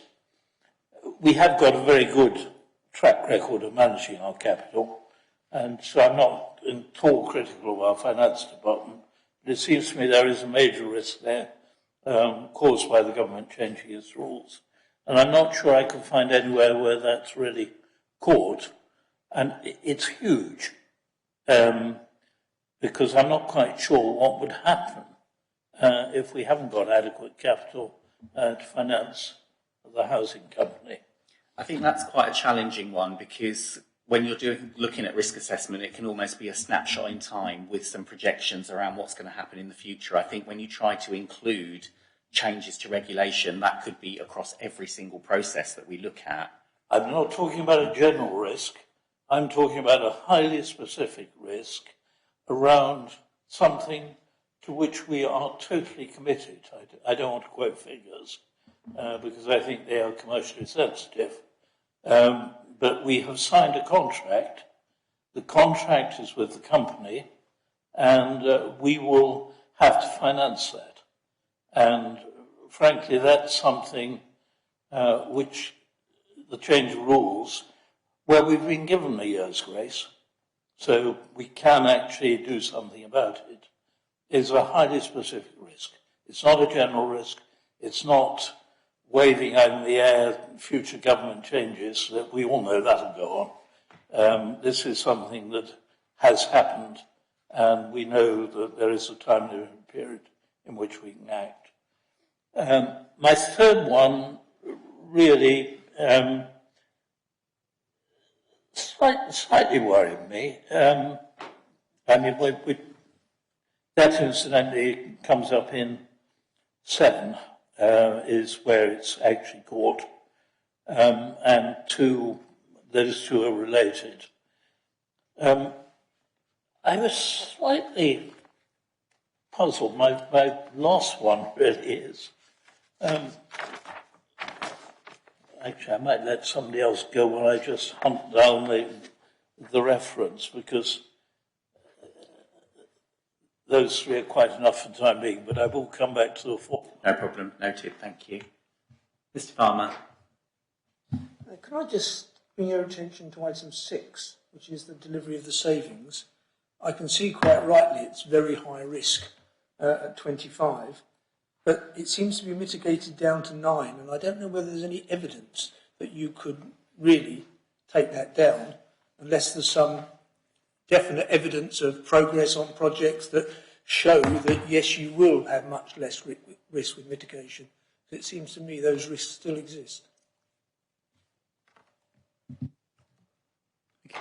We have got a very good track record of managing our capital, and so I'm not at all critical of our finance department, but it seems to me there is a major risk there caused by the government changing its rules. And I'm not sure I can find anywhere where that's really caught. And it's huge, because I'm not quite sure what would happen if we haven't got adequate capital to finance the housing company. I think that's quite a challenging one, because when you're looking at risk assessment, it can almost be a snapshot in time with some projections around what's going to happen in the future. I think when you try to include changes to regulation, that could be across every single process that we look at. I'm not talking about a general risk. I'm talking about a highly specific risk around something to which we are totally committed. I don't want to quote figures because I think they are commercially sensitive. But we have signed a contract. The contract is with the company, and we will have to finance that. And frankly, that's something which the change of rules, where we've been given a year's grace, so we can actually do something about it, is a highly specific risk. It's not a general risk. It's not waving out in the air future government changes that we all know that'll go on. This is something that has happened, and we know that there is a time period in which we can act. My third one really slightly worried me. I mean, That incidentally comes up in 7, is where it's actually caught, and those two are related. I was slightly puzzled. My last one really is. Actually, I might let somebody else go while I just hunt down the reference, because those 3 are quite enough for the time being, but I will come back to the 4th. No problem. Noted. Thank you. Mr. Farmer. Can I just bring your attention to item 6, which is the delivery of the savings? I can see quite rightly it's very high risk at 25, but it seems to be mitigated down to 9, and I don't know whether there's any evidence that you could really take that down, unless there's some definite evidence of progress on projects that show that, yes, you will have much less risk with mitigation. But it seems to me those risks still exist.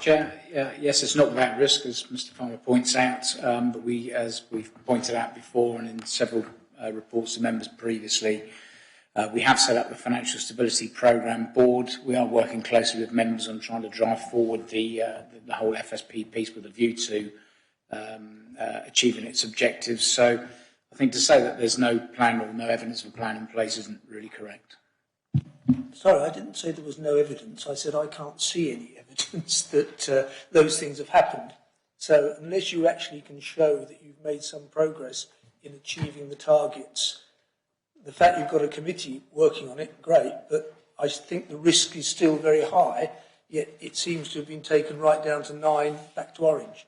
Chair, yes, it's not without risk, as Mr. Farmer points out, but we, as we've pointed out before and in several reports to members previously, we have set up the Financial Stability Programme Board. We are working closely with members on trying to drive forward the whole FSP piece with a view to achieving its objectives. So I think to say that there's no plan or no evidence of a plan in place isn't really correct. Sorry, I didn't say there was no evidence. I said I can't see any evidence that those things have happened. So unless you actually can show that you've made some progress in achieving the targets, the fact you've got a committee working on it, great, but I think the risk is still very high, yet it seems to have been taken right down to 9, back to orange.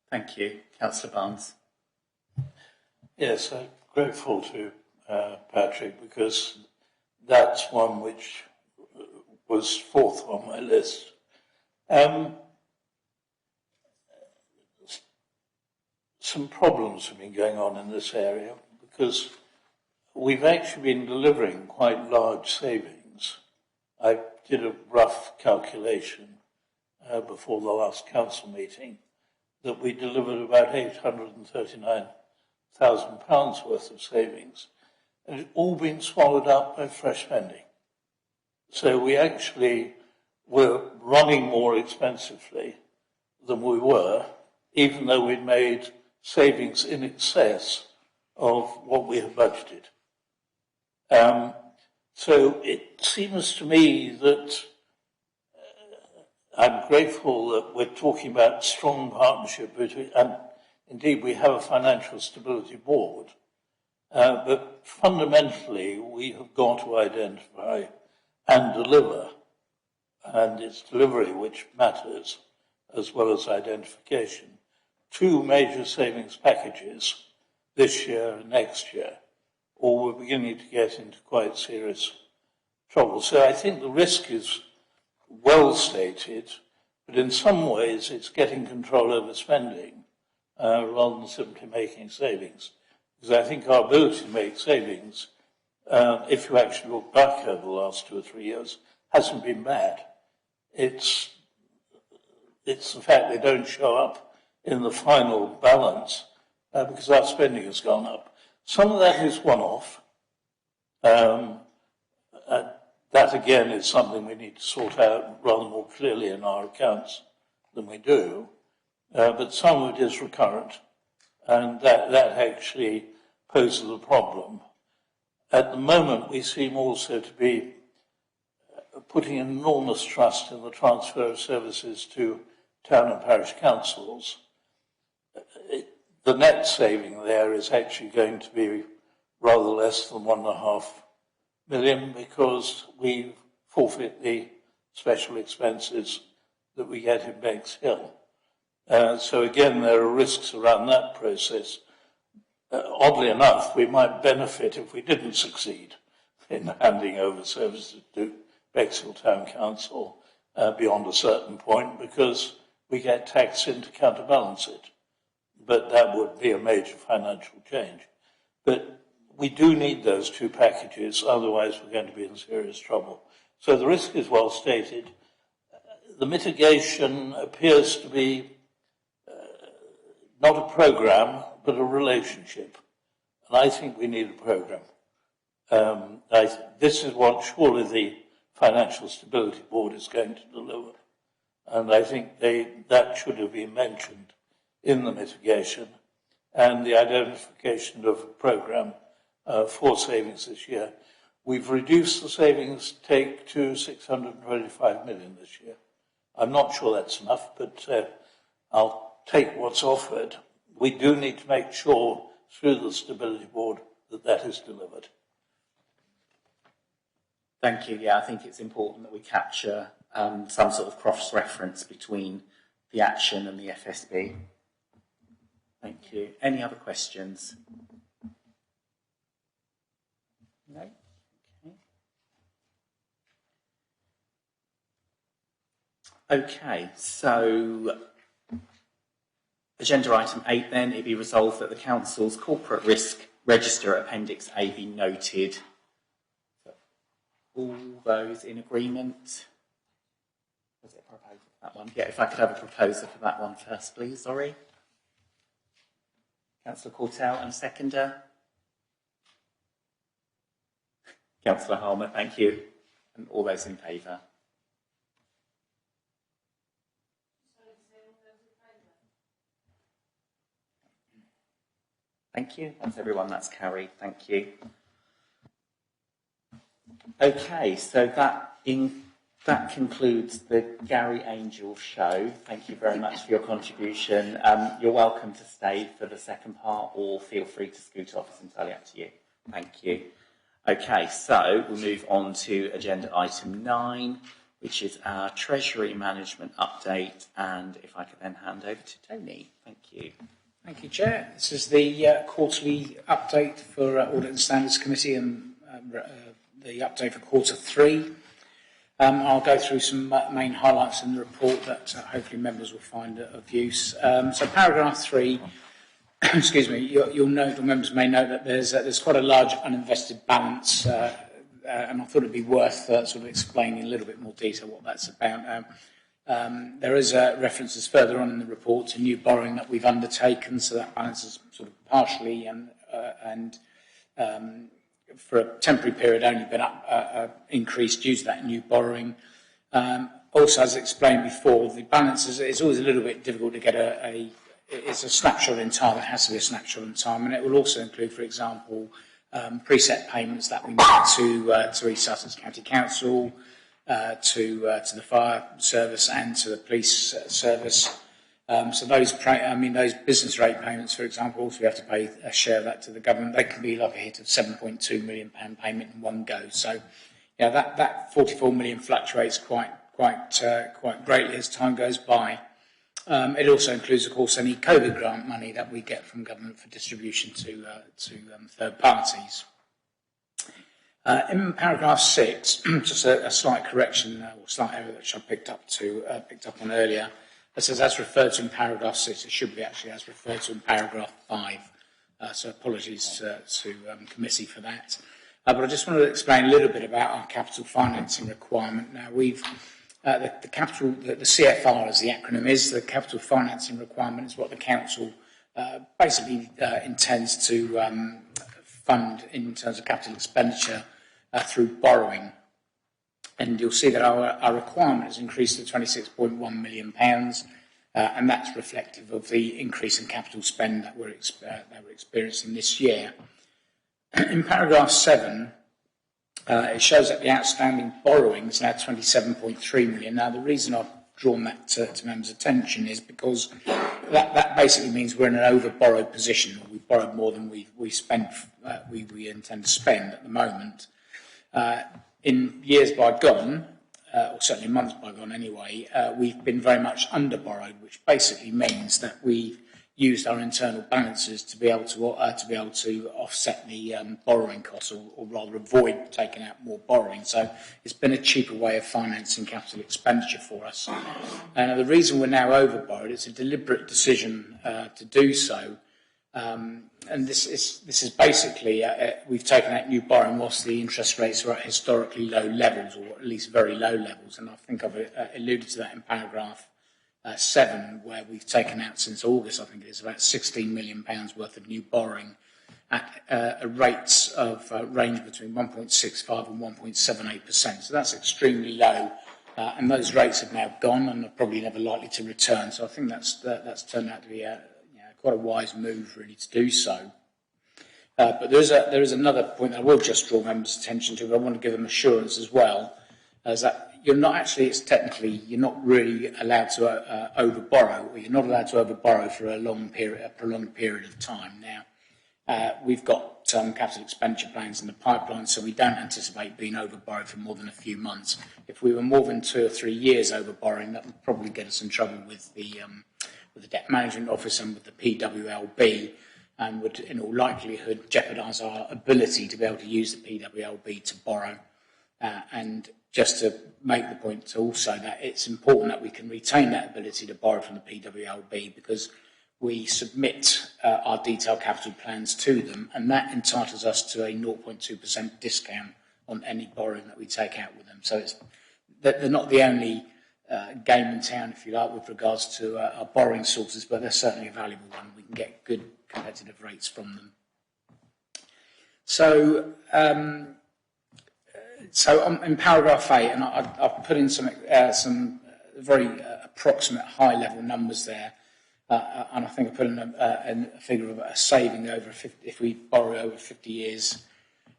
Thank you. Councillor Barnes. Yes, I'm grateful to Patrick, because that's one which was 4th on my list. Some problems have been going on in this area, because we've actually been delivering quite large savings. I did a rough calculation before the last council meeting that we delivered about £839,000 worth of savings, and it's all been swallowed up by fresh spending. So we actually were running more expensively than we were, even though we'd made savings in excess of what we had budgeted. So it seems to me that I'm grateful that we're talking about strong partnership between, and indeed we have a Financial Stability Board, but fundamentally we have got to identify and deliver, and it's delivery which matters as well as identification, 2 major savings packages this year and next year, or we're beginning to get into quite serious trouble. So I think the risk is well stated, but in some ways it's getting control over spending rather than simply making savings. Because I think our ability to make savings, if you actually look back over the last 2 or 3 years, hasn't been bad. It's the fact they don't show up in the final balance because our spending has gone up. Some of that is one-off. That, again, is something we need to sort out rather more clearly in our accounts than we do. But some of it is recurrent, and that actually poses a problem. At the moment, we seem also to be putting enormous trust in the transfer of services to town and parish councils. The net saving there is actually going to be rather less than 1.5 million, because we forfeit the special expenses that we get in Bexhill. So again, there are risks around that process. Oddly enough, we might benefit if we didn't succeed in handing over services to Bexhill Town Council beyond a certain point, because we get tax in to counterbalance it. But that would be a major financial change. But we do need those 2 packages, otherwise we're going to be in serious trouble. So the risk is well stated. the mitigation appears to be not a programme, but a relationship. And I think we need a programme. This is what surely the Financial Stability Board is going to deliver. And I think that should have been mentioned in the mitigation and the identification of a programme for savings this year. We've reduced the savings take to 625 million this year. I'm not sure that's enough, but I'll take what's offered. We do need to make sure through the Stability Board that that is delivered. Thank you. Yeah, I think it's important that we capture some sort of cross-reference between the action and the FSB. Thank you. Any other questions? No? Okay, so agenda item 8 then, it be resolved that the Council's corporate risk register Appendix A be noted. All those in agreement? Was it a proposal for that one? Yeah, if I could have a proposer for that one first, please, sorry. Councillor Cortell and a seconder. Councillor Harmer, thank you. And all those in favour? Thank you. That's everyone. That's carried. Thank you. Okay, so that concludes the Gary Angel show. Thank you very much for your contribution. You're welcome to stay for the second part, or feel free to scoot off. It's entirely up to you. Thank you. Okay, so we'll move on to agenda item 9, which is our Treasury management update. And if I could then hand over to Tony. Thank you. Thank you, Chair. This is the quarterly update for Audit and Standards Committee and the update for quarter 3. I'll go through some main highlights in the report that hopefully members will find of use. So paragraph 3, excuse me, you'll note, or members may note, that there's quite a large uninvested balance, and I thought it'd be worth sort of explaining in a little bit more detail what that's about. There is references further on in the report to new borrowing that we've undertaken, so that balance is sort of partially and for a temporary period only been increased due to that new borrowing. Also, as explained before, the balance is always a little bit difficult to get it's a snapshot in time. It has to be a snapshot in time, and it will also include, for example, preset payments that we make to East Sussex County Council, to the fire service and to the police service. So those business rate payments, for example, so we have to pay a share of that to the government. They can be like a hit of £7.2 million payment in one go. So, yeah, that 44 million fluctuates quite greatly as time goes by. It also includes, of course, any COVID grant money that we get from government for distribution to third parties. In paragraph 6, just a slight correction or slight error which I picked up on earlier. It says as referred to in paragraph 6. It should be actually as referred to in paragraph 5. So apologies to committee for that. But I just wanted to explain a little bit about our capital financing requirement. Now the CFR, as the acronym is, the capital financing requirement is what the council basically intends to fund in terms of capital expenditure through borrowing. And you'll see that our requirement has increased to £26.1 million, and that's reflective of the increase in capital spend that we're experiencing this year. In paragraph 7, it shows that the outstanding borrowing is now £27.3 million. Now, the reason I've drawn that to members' attention is because that basically means we're in an over-borrowed position. We've borrowed more than we intend to spend at the moment. In years bygone, or certainly months bygone anyway, we've been very much under-borrowed, which basically means that we've used our internal balances to be able to offset the borrowing costs, or rather avoid taking out more borrowing. So it's been a cheaper way of financing capital expenditure for us. And the reason we're now over-borrowed, it's a deliberate decision to do so, And this is basically, we've taken out new borrowing whilst the interest rates are at historically low levels, or at least very low levels. And I think I've alluded to that in paragraph 7, where we've taken out since August, I think it is, about £16 million worth of new borrowing at rates of range between 1.65 and 1.78%. So that's extremely low. And those rates have now gone and are probably never likely to return. So I think that's turned out to be quite a wise move, really, to do so. But there is another point that I will just draw members' attention to, but I want to give them assurance as well, is that you're not really allowed to over-borrow, or you're not allowed to over-borrow for a prolonged period of time. Now, we've got capital expenditure plans in the pipeline, so we don't anticipate being over-borrowed for more than a few months. If we were more than 2 or 3 years over-borrowing, that would probably get us in trouble with the Debt Management Office and with the PWLB, and would, in all likelihood, jeopardise our ability to be able to use the PWLB to borrow. And just to make the point also that it's important that we can retain that ability to borrow from the PWLB, because we submit our detailed capital plans to them, and that entitles us to a 0.2% discount on any borrowing that we take out with them. So they're not the only game in town, if you like, with regards to our borrowing sources, but they're certainly a valuable one. We can get good competitive rates from them. So in paragraph 8, and I've put in some very approximate high-level numbers there, and I think I put in a figure of a saving over 50, if we borrow over 50 years.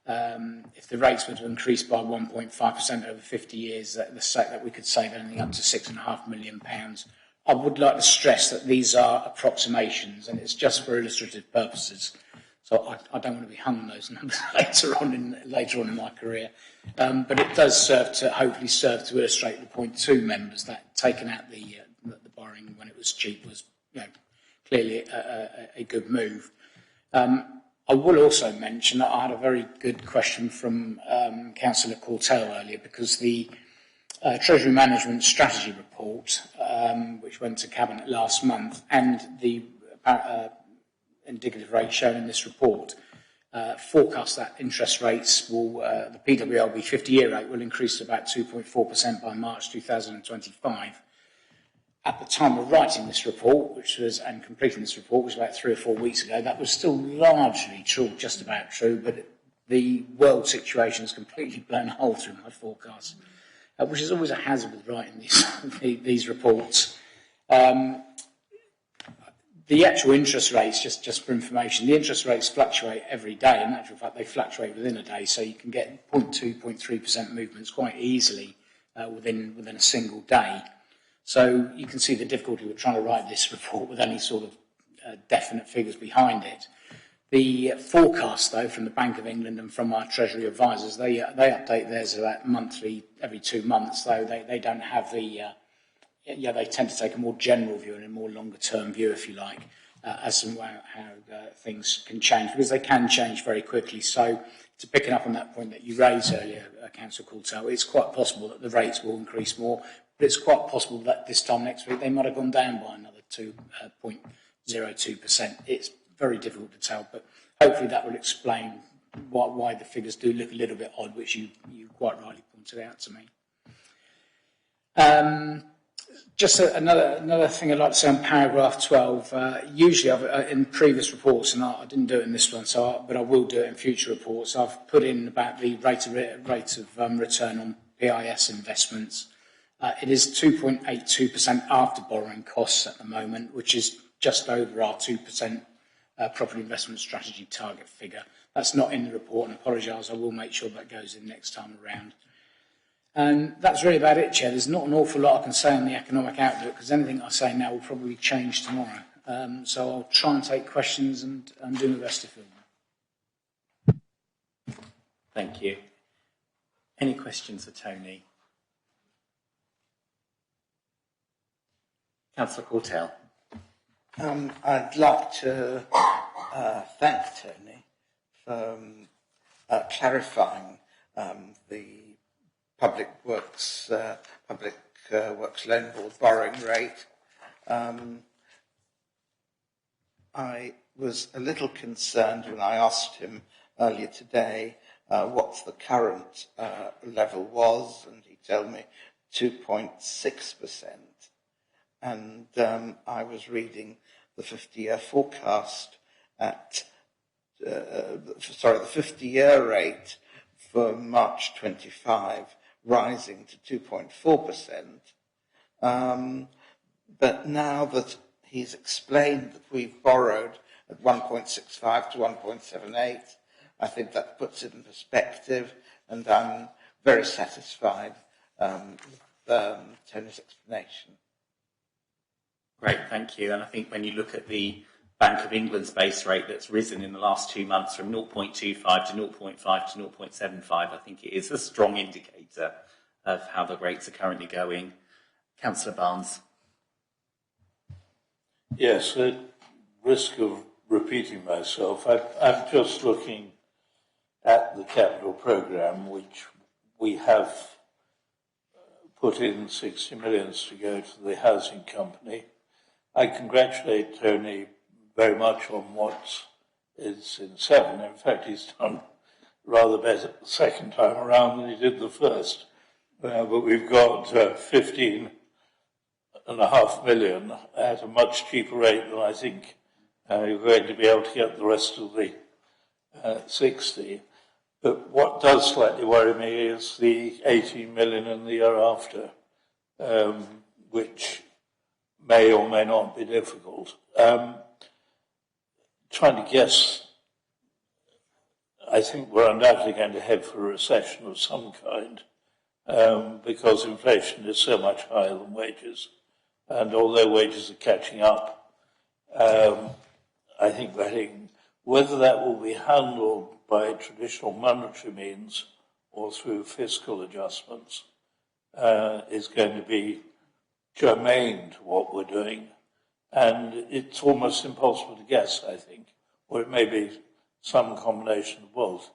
If the rates were to increase by 1.5% over 50 years, that we could save anything up to £6.5 million. I would like to stress that these are approximations, and it's just for illustrative purposes. So I don't want to be hung on those numbers later on in my career. But it does hopefully serve to illustrate the point to members that taking out the borrowing when it was cheap was clearly a good move. I will also mention that I had a very good question from Councillor Courtell earlier, because the Treasury Management Strategy Report, which went to Cabinet last month, and the indicative rate shown in this report, forecast that interest rates will, the PWLB 50-year rate will increase to about 2.4% by March 2025. At the time of writing this report, and completing this report, was about 3 or 4 weeks ago, that was still largely true, just about true, but the world situation has completely blown a hole through my forecast, which is always a hazard with writing these reports. The actual interest rates, just for information, the interest rates fluctuate every day. In actual fact, they fluctuate within a day, so you can get 0.2%, 0.3% movements quite easily within a single day. So you can see the difficulty with trying to write this report with any sort of definite figures behind it. The forecast, though, from the Bank of England and from our Treasury advisors, they update theirs about monthly, every 2 months, though they don't have the... they tend to take a more general view and a more longer-term view, if you like, as to how things can change, because they can change very quickly. So, to picking up on that point that you raised earlier, Councillor Courtell, it's quite possible that the rates will increase more, but it's quite possible that this time next week they might have gone down by another 2.02%. It's very difficult to tell, but hopefully that will explain why the figures do look a little bit odd, which you quite rightly pointed out to me. Just another thing I'd like to say on paragraph 12. Usually in previous reports, and I didn't do it in this one, but I will do it in future reports, I've put in about the rate of return on PIS investments. It is 2.82% after borrowing costs at the moment, which is just over our 2% property investment strategy target figure. That's not in the report, and I apologise, I will make sure that goes in next time around. And that's really about it, Chair. There's not an awful lot I can say on the economic outlook, because anything I say now will probably change tomorrow. So I'll try and take questions and do my best to fill them. Thank you. Any questions for Tony? Councillor Courtell. I'd like to thank Tony for clarifying the Public Works Loan Board borrowing rate. I was a little concerned when I asked him earlier today what the current level was, and he told me 2.6%. And I was reading the 50-year forecast at, the 50-year rate for March 25 rising to 2.4%. But now that he's explained that we've borrowed at 1.65 to 1.78, I think that puts it in perspective, and I'm very satisfied with Tony's explanation. Great, thank you. And I think when you look at the Bank of England's base rate that's risen in the last 2 months from 0.25 to 0.5 to 0.75, I think it is a strong indicator of how the rates are currently going. Councillor Barnes. Yes, at risk of repeating myself, I'm just looking at the capital programme, which we have put in 60 million to go to the housing company. I congratulate Tony very much on what is in 7. In fact, he's done rather better the second time around than he did the first. But we've got 15.5 million at a much cheaper rate than I think you're going to be able to get the rest of the 60. But what does slightly worry me is the 18 million in the year after, which may or may not be difficult. Trying to guess, I think we're undoubtedly going to head for a recession of some kind, because inflation is so much higher than wages. And although wages are catching up, I think whether that will be handled by traditional monetary means or through fiscal adjustments is going to be germane to what we're doing. And it's almost impossible to guess, I think, or it may be some combination of both.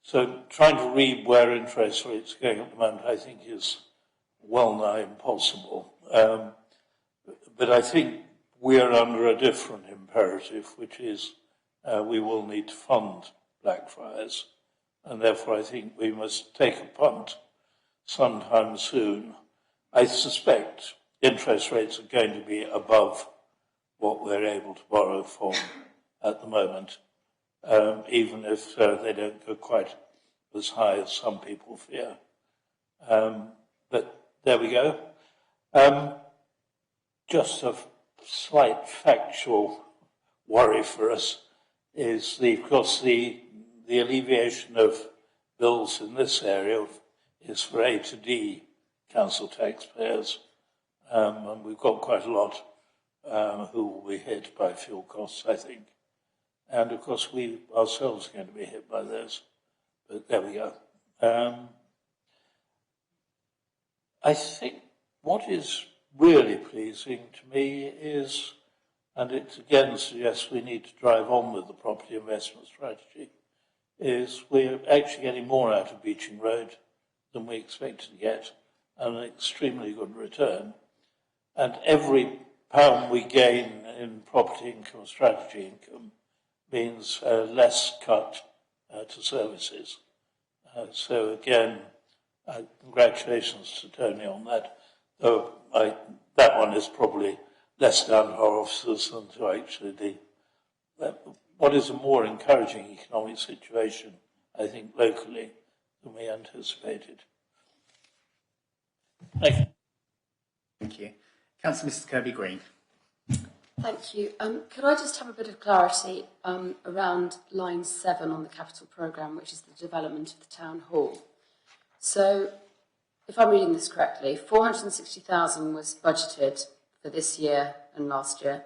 So trying to read where interest rates are going at the moment, I think, is well nigh impossible. But I think we are under a different imperative, which is we will need to fund Blackfriars, and therefore I think we must take a punt sometime soon. I suspect interest rates are going to be above what we're able to borrow from at the moment, even if they don't go quite as high as some people fear. But there we go. Just a slight factual worry for us is, of course, the alleviation of bills in this area is for A to D council taxpayers, and we've got quite a lot who will be hit by fuel costs, I think. And, of course, we ourselves are going to be hit by this. But there we go. I think what is really pleasing to me is, and it again suggests we need to drive on with the property investment strategy, is we're actually getting more out of Beeching Road than we expected to get, and an extremely good return. And every pound we gain in property income, strategy income, means less cut to services. So again, congratulations to Tony on that, though that one is probably less down to our officers than to actually what is a more encouraging economic situation, I think, locally than we anticipated. Thank you. Thank you. Councillor Mrs Kirby-Green. Thank you. Could I just have a bit of clarity around line 7 on the capital programme, which is the development of the town hall? So, if I'm reading this correctly, 460,000 was budgeted for this year and last year.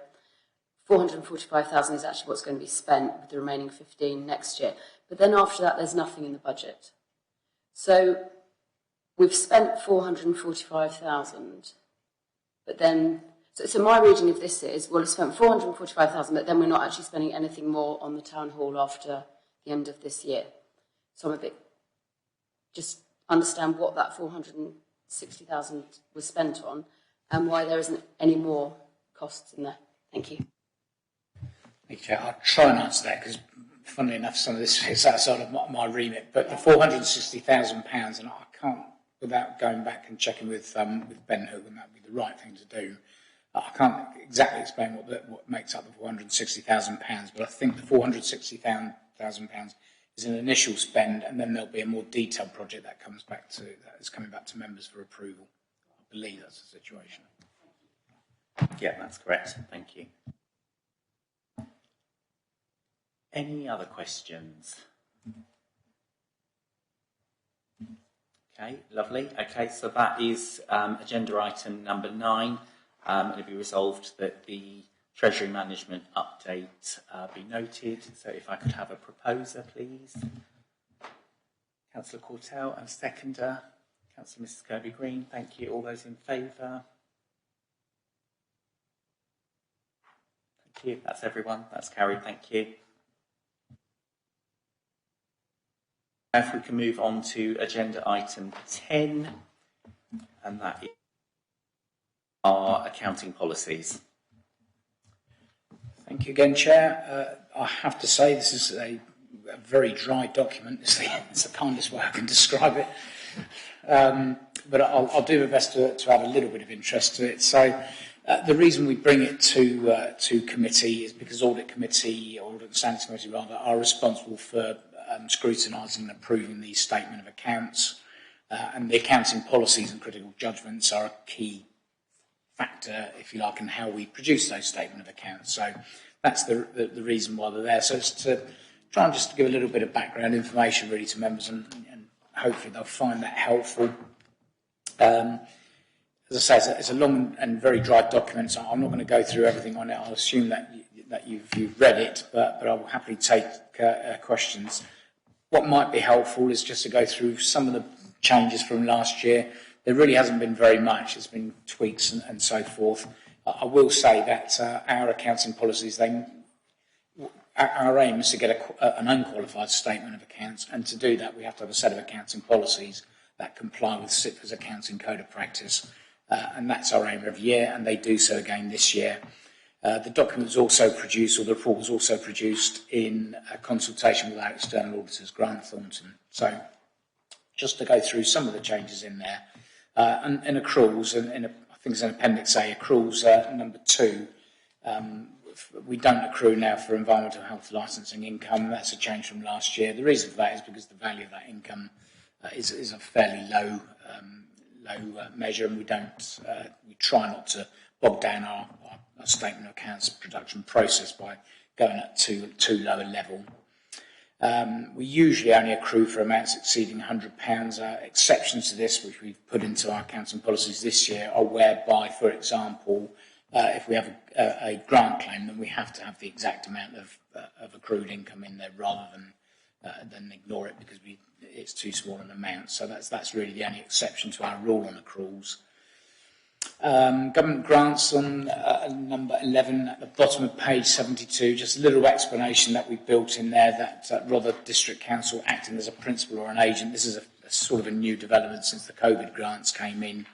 445,000 is actually what's going to be spent, with the remaining 15 next year. But then after that, there's nothing in the budget. So we've spent 445,000, but then, so my reading of this is, we'll have spent 445,000, but then we're not actually spending anything more on the town hall after the end of this year. So I'm a bit, just understand what that 460,000 was spent on and why there isn't any more costs in there. Thank you. Thank you, Chair. I'll try and answer that because, funnily enough, some of this is outside of my remit. But the £460,000, and I can't, without going back and checking with Ben Hook, and that would be the right thing to do. I can't exactly explain what makes up the £460,000, but I think the £460,000 is an initial spend, and then there'll be a more detailed project that is coming back to members for approval. I believe that's the situation. Yeah, that's correct. Thank you. Any other questions? Okay, lovely. Okay, so that is agenda item number 9. It'll be resolved that the Treasury Management update be noted. So if I could have a proposer, please. Councillor Courtell and seconder. Councillor Mrs Kirby-Green, thank you. All those in favour? Thank you. That's everyone. That's carried. Thank you. If we can move on to agenda item 10, and that is our accounting policies. Thank you again, Chair. I have to say this is a very dry document. It's the kindest way I can describe it. But I'll do my best to add a little bit of interest to it. So the reason we bring it to committee is because Audit Committee, or Audit and Standards Committee rather, are responsible for scrutinising and approving the statement of accounts, and the accounting policies and critical judgments are a key factor, if you like, in how we produce those statement of accounts. So that's the reason why they're there. So it's to try and just give a little bit of background information really to members, and hopefully they'll find that helpful. As I say, it's a long and very dry document, so I'm not going to go through everything on it. I'll assume that you've read it, but I will happily take questions. What might be helpful is just to go through some of the changes from last year. There really hasn't been very much. There's been tweaks and so forth. I will say that our accounting policies, our aim is to get an unqualified statement of accounts, and to do that we have to have a set of accounting policies that comply with SIPA's accounting code of practice, and that's our aim every year, and they do so again this year. The document was also produced, or the report was also produced in consultation with our external auditors, Grant Thornton. So just to go through some of the changes in there. And accruals, I think it's in Appendix A, accruals number 2. We don't accrue now for environmental health licensing income. That's a change from last year. The reason for that is because the value of that income is a fairly low measure, and we try not to bog down our statement of accounts production process by going at too low a level. We usually only accrue for amounts exceeding £100. Exceptions to this, which we've put into our accounting policies this year, are whereby, for example, if we have a grant claim, then we have to have the exact amount of accrued income in there rather than ignore it because it's too small an amount. So that's really the only exception to our rule on accruals. Government grants on number 11 at the bottom of page 72, just a little explanation that we built in there that rather District Council acting as a principal or an agent. This is a sort of a new development since the COVID grants came in.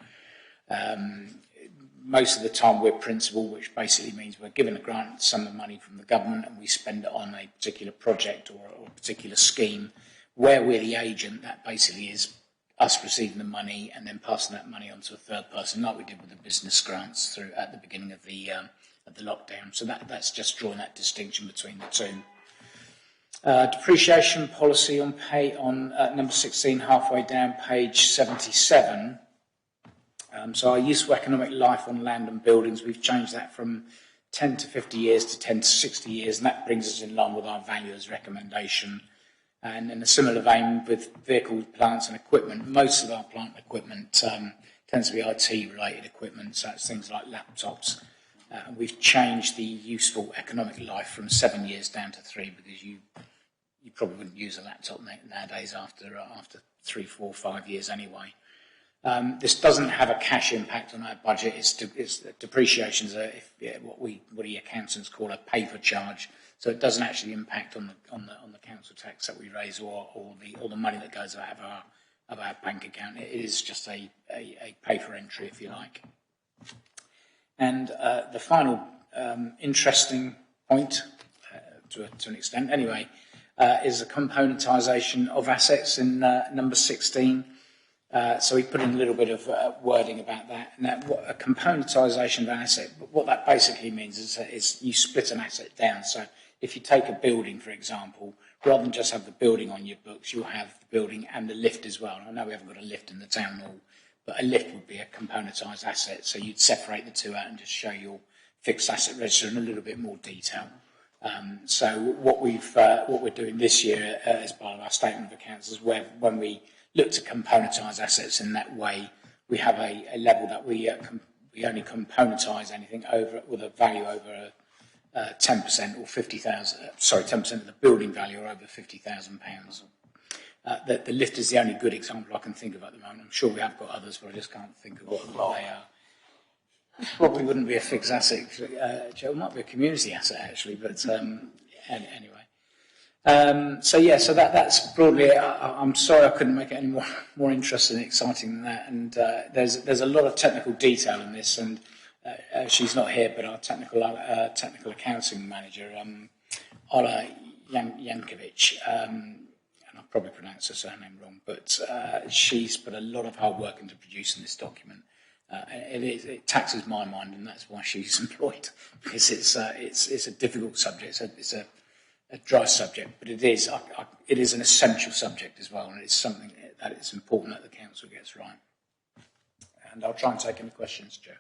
Most of the time we're principal, which basically means we're given a grant sum of money from the government and we spend it on a particular project or a particular scheme. Where we're the agent, that basically is us receiving the money and then passing that money on to a third person, like we did with the business grants through at the beginning of the lockdown. So that's just drawing that distinction between the two. Depreciation policy on number 16, halfway down, page 77. So our useful economic life on land and buildings, we've changed that from 10 to 50 years to 10 to 60 years, and that brings us in line with our valuer's recommendation. And in a similar vein with vehicles, plants and equipment, most of our plant and equipment tends to be IT-related equipment, so it's things like laptops. We've changed the useful economic life from 7 years down to 3 because you probably wouldn't use a laptop nowadays after 3, 4, 5 years anyway. This doesn't have a cash impact on our budget. It's depreciation is what the accountants call a pay-for charge. So it doesn't actually impact on the council tax that we raise or the money that goes out of our bank account. It is just a pay-for entry, if you like. And the final interesting point to an extent anyway, is the componentisation of assets in number 16. So we put in a little bit of wording about that. And that, a componentisation of an asset, what that basically means is you split an asset down. So if you take a building, for example, rather than just have the building on your books, you'll have the building and the lift as well. I know we haven't got a lift in the town hall, but a lift would be a componentised asset. So you'd separate the two out and just show your fixed asset register in a little bit more detail. So what we're doing this year as part of our statement of accounts is when we look to componentise assets in that way, we have a level that we only componentise anything over with a value over 10% or 50,000. Sorry, 10% of the building value or over £50,000. The lift is the only good example I can think of at the moment. I'm sure we have got others, but I just can't think of what they are. Probably wouldn't be a fixed asset, Joe. It might be a community asset actually, but anyway. So that's broadly it. I'm sorry I couldn't make it any more interesting and exciting than that. And there's a lot of technical detail in this, and she's not here, but our technical accounting manager, Ola Yankovic, and I'll probably pronounce her surname wrong, but she's put a lot of hard work into producing this document. It taxes my mind, and that's why she's employed, because it's a difficult subject. It's a dry subject, but it is an essential subject as well, and it's something that it's important that the council gets right. And I'll try and take any questions, Joe.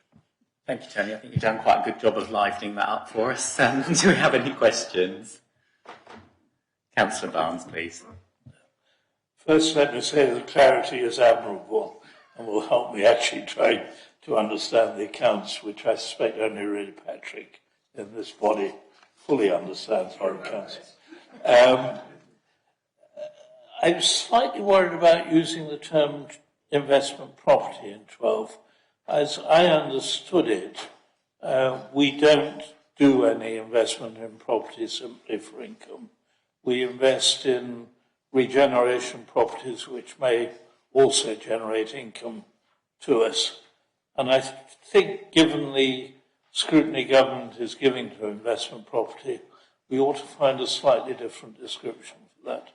Thank you, Tony. I think you've done quite a good job of livening that up for us. Do we have any questions? Councillor Barnes, please. First, let me say that clarity is admirable and will help me actually try to understand the accounts, which I suspect only really Patrick in this body fully understands our accounts. I'm slightly worried about using the term investment property in 12. As I understood it, we don't do any investment in property simply for income. We invest in regeneration properties which may also generate income to us. And I think given the scrutiny government is giving to investment property, we ought to find a slightly different description for that.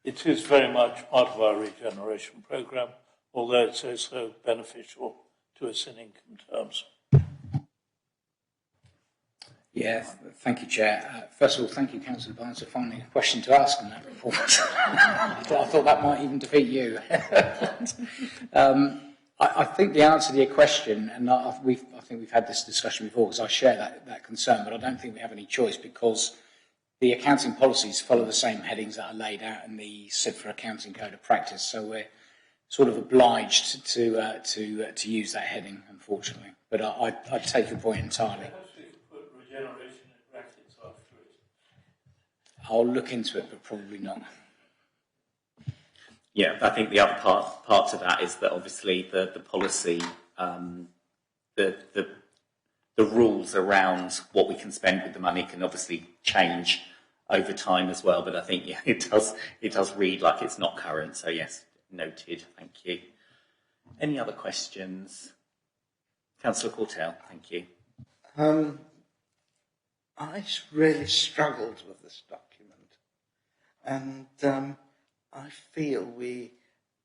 It is very much part of our regeneration programme, although it's also beneficial to us in income terms. Yeah, thank you, Chair. First of all, thank you, Councillor Barnes, for finding a question to ask on that report. I thought that might even defeat you. I think the answer to your question, and I think we've had this discussion before, because I share that concern, but I don't think we have any choice, because the accounting policies follow the same headings that are laid out in the CIFRA Accounting Code of Practice, so we're sort of obliged to use that heading, unfortunately. But I take your point entirely. I'll look into it, but probably not. Yeah, I think the other part to that is that obviously the policy, the rules around what we can spend with the money can obviously change over time as well. But I think it does read like it's not current. So yes, noted. Thank you. Any other questions? Councillor Cortell, thank you. I really struggled with this document. And I feel we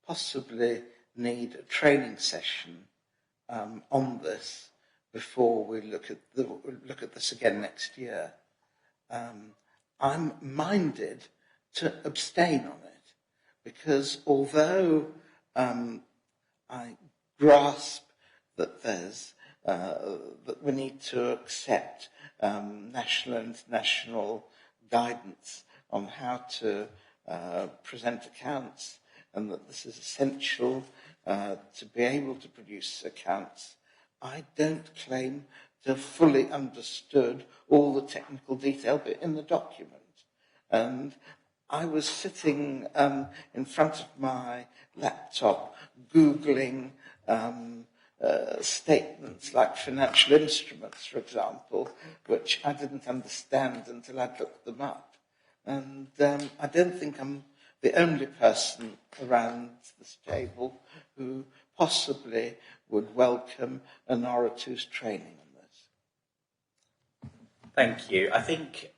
possibly need a training session on this before we look at this again next year. I'm minded to abstain on it, because although I grasp that that we need to accept national and international guidance on how to present accounts, and that this is essential to be able to produce accounts, I don't claim to have fully understood all the technical detail in the document. And I was sitting in front of my laptop Googling statements like financial instruments, for example, which I didn't understand until I looked them up. And I don't think I'm the only person around this table who possibly would welcome an or two's training on this. Thank you. I think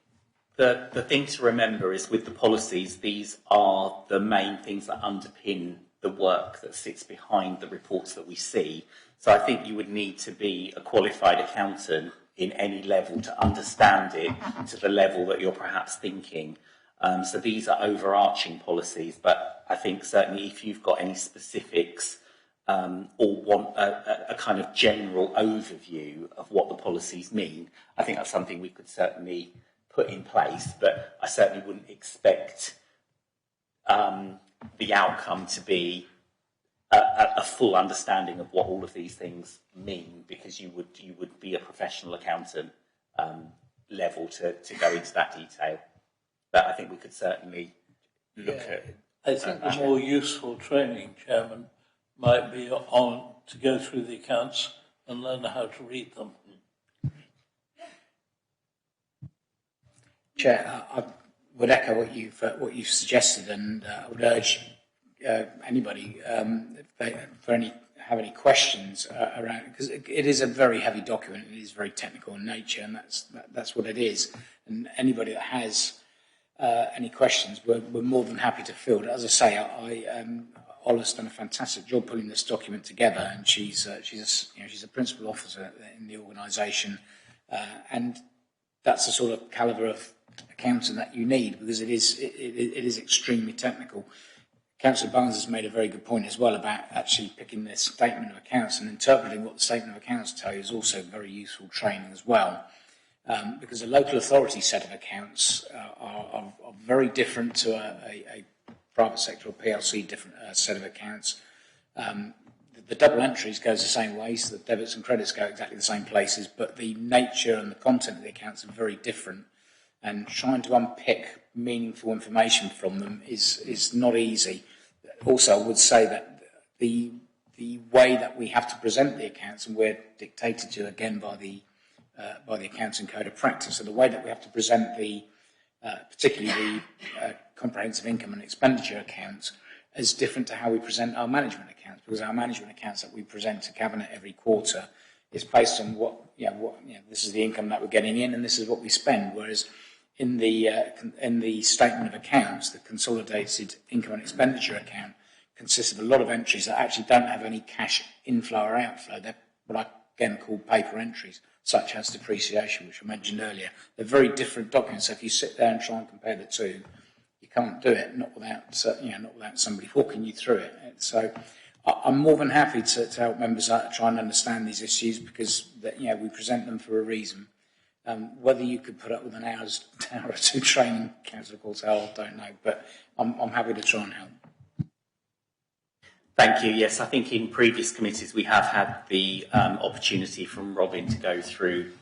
the thing to remember is with the policies, these are the main things that underpin the work that sits behind the reports that we see. So I think you would need to be a qualified accountant in any level to understand it to the level that you're perhaps thinking. So these are overarching policies, but I think certainly if you've got any specifics or want a kind of general overview of what the policies mean, I think that's something we could certainly put in place, but I certainly wouldn't expect the outcome to be a full understanding of what all of these things mean, because you would be a professional accountant level to go into that detail. But I think we could certainly look at. I think the more useful training, Chairman, might be on to go through the accounts and learn how to read them. Chair, I would echo what you've suggested, and I would urge anybody if they have any questions around, because it is a very heavy document. It is very technical in nature, and that's what it is. And anybody that has any questions, we're more than happy to field. As I say, Ola's done a fantastic job putting this document together, and she's a principal officer in the organisation, and that's the sort of calibre of accountant that you need, because it is extremely technical. Councillor Barnes has made a very good point as well about actually picking this statement of accounts and interpreting what the statement of accounts tell you is also very useful training as well. Because a local authority set of accounts are very different to a private sector or PLC different set of accounts. The double entries goes the same way, so the debits and credits go exactly the same places, but the nature and the content of the accounts are very different, and trying to unpick meaningful information from them is not easy. Also, I would say that the way that we have to present the accounts, and we're dictated to again by the Accounting Code of Practice, so the way that we have to present particularly the comprehensive income and expenditure accounts, is different to how we present our management accounts, because our management accounts that we present to Cabinet every quarter is based on this is the income that we're getting in, and this is what we spend. Whereas in the statement of accounts, the consolidated income and expenditure account consists of a lot of entries that actually don't have any cash inflow or outflow. They're what I again call paper entries, such as depreciation, which I mentioned earlier. They're very different documents. So if you sit there and try and compare the two, you can't do it, not without somebody walking you through it. So I'm more than happy to help members try and understand these issues, because we present them for a reason. Whether you could put up with an hour or two training, Councillor Courtell, I don't know, but I'm happy to try and help. Thank you. Yes, I think in previous committees we have had the opportunity from Robin to go through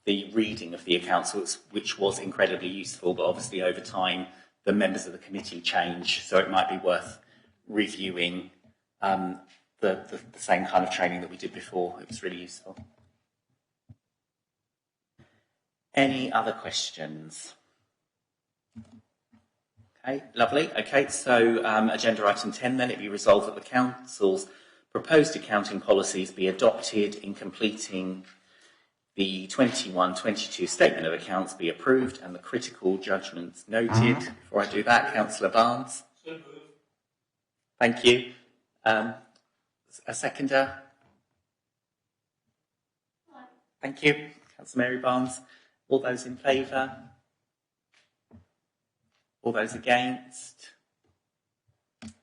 the reading of the accounts, which was incredibly useful, but obviously over time the members of the committee change, so it might be worth reviewing the same kind of training that we did before. It was really useful. Any other questions? Okay, lovely. Okay, so agenda item 10 then, it be resolved that the Council's proposed accounting policies be adopted in completing the 21-22 statement of accounts be approved and the critical judgments noted. Before I do that, Councillor Barnes. Thank you. A seconder? Thank you. Councillor Mary Barnes. All those in favour? All those against?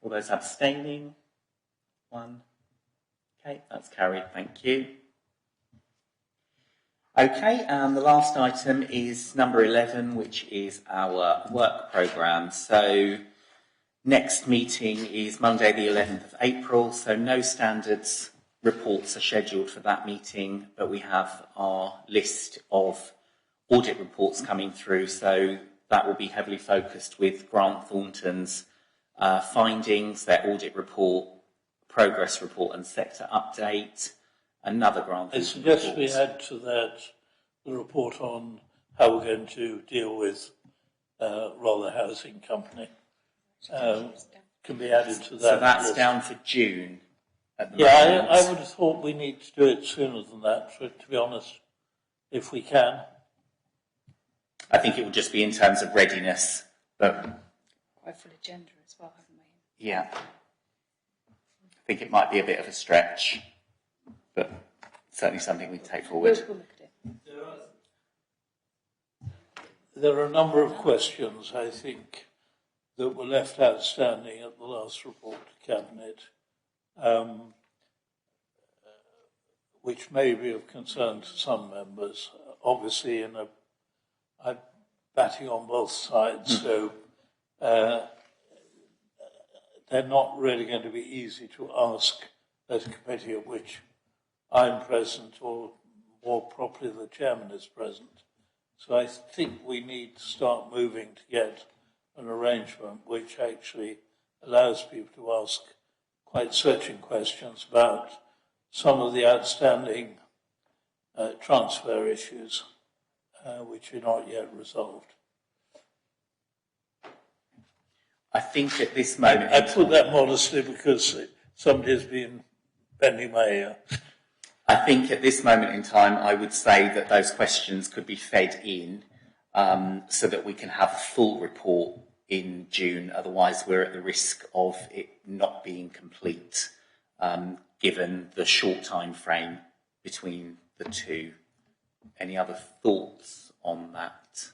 All those abstaining? One. Okay, that's carried. Thank you. Okay, the last item is number 11, which is our work programme. So next meeting is Monday the 11th of April, so no standards reports are scheduled for that meeting, but we have our list of audit reports coming through, so that will be heavily focused with Grant Thornton's findings, their audit report, progress report and sector update. Another Grant Thornton I suggest report. we add to that the report on how we're going to deal with Roller Housing Company. Can be added to that. So that's list. down for June at the moment. I would have thought we need to do it sooner than that, to be honest, if we can. I think it will just be in terms of readiness, but Quite full agenda as well, haven't we? yeah, I think it might be a bit of a stretch, but certainly something we can take forward. We'll look at it. There are a number of questions, I think, that were left outstanding at the last report to Cabinet, which may be of concern to some members. Obviously, I'm batting on both sides, so they're not really going to be easy to ask at a committee at which I'm present, or more properly the chairman is present. So I think we need to start moving to get an arrangement which actually allows people to ask quite searching questions about some of the outstanding transfer issues which are not yet resolved. I think at this moment... I put that modestly because somebody has been bending my ear. I think at this moment in time, I would say that those questions could be fed in so that we can have a full report in June. Otherwise, we're at the risk of it not being complete, given the short time frame between the two. Any other thoughts on that?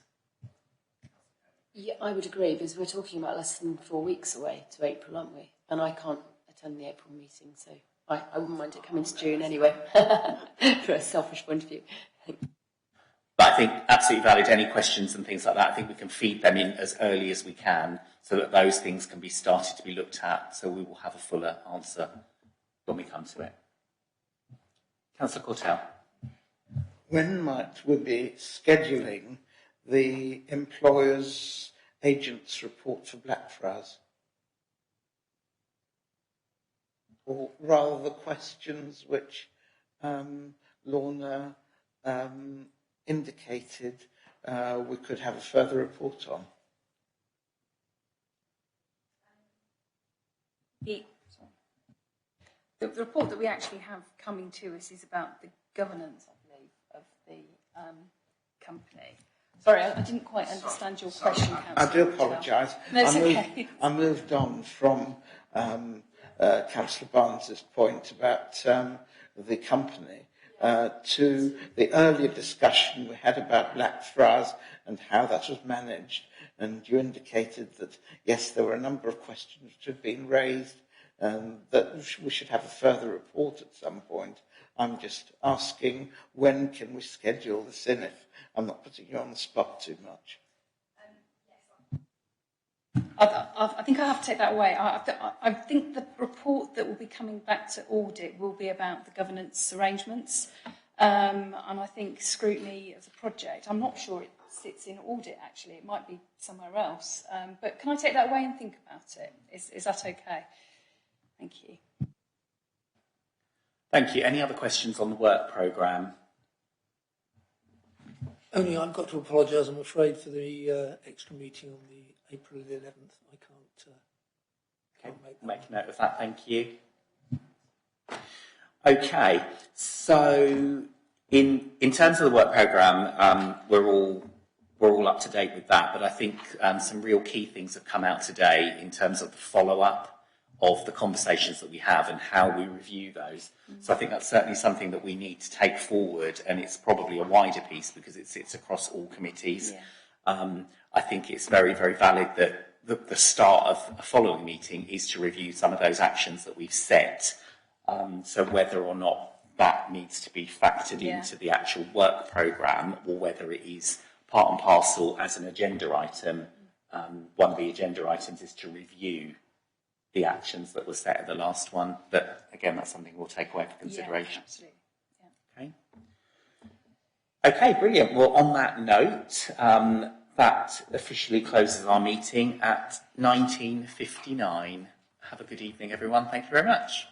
Yeah, I would agree, because we're talking about less than 4 weeks away to April, aren't we? And I can't attend the April meeting, so I wouldn't mind it coming to June anyway, for a selfish point of view. But I think absolutely valid. Any questions and things like that, I think we can feed them in as early as we can so that those things can be started to be looked at, so we will have a fuller answer when we come to it. Councillor Cortell. When might we be scheduling the employers' agents' report for Blackfriars? Or rather the questions which Lorna indicated we could have a further report on. The report that we actually have coming to us is about the governance, I believe, of the company. Sorry, I didn't quite understand your question, Councillor. I do apologise. No, it's okay. I moved on from Councillor Barnes's point about the company to the earlier discussion we had about Blackfriars and how that was managed. And you indicated that, yes, there were a number of questions which had been raised, that we should have a further report at some point. I'm just asking, when can we schedule this in, if I'm not putting you on the spot too much? I think I have to take that away. I think the report that will be coming back to audit will be about the governance arrangements, and I think scrutiny of the project. I'm not sure it sits in audit, actually. It might be somewhere else. But can I take that away and think about it? Is that okay? Thank you. Thank you. Any other questions on the work programme? Only I've got to apologise, I'm afraid, for the extra meeting on the April 11th. I can't make a note of that. Thank you. Okay, so in terms of the work programme, we're all up to date with that. But I think some real key things have come out today in terms of the follow-up of the conversations that we have and how we review those. So I think that's certainly something that we need to take forward, and it's probably a wider piece because it sits across all committees. Yeah. I think it's very, very valid that the start of a following meeting is to review some of those actions that we've set. So whether or not that needs to be factored into the actual work programme, or whether it is part and parcel as an agenda item. One of the agenda items is to review the actions that were set at the last one. But again, that's something we'll take away for consideration. Yeah, absolutely. Yeah. Okay, brilliant. Well, on that note, that officially closes our meeting at 19:59. Have a good evening, everyone. Thank you very much.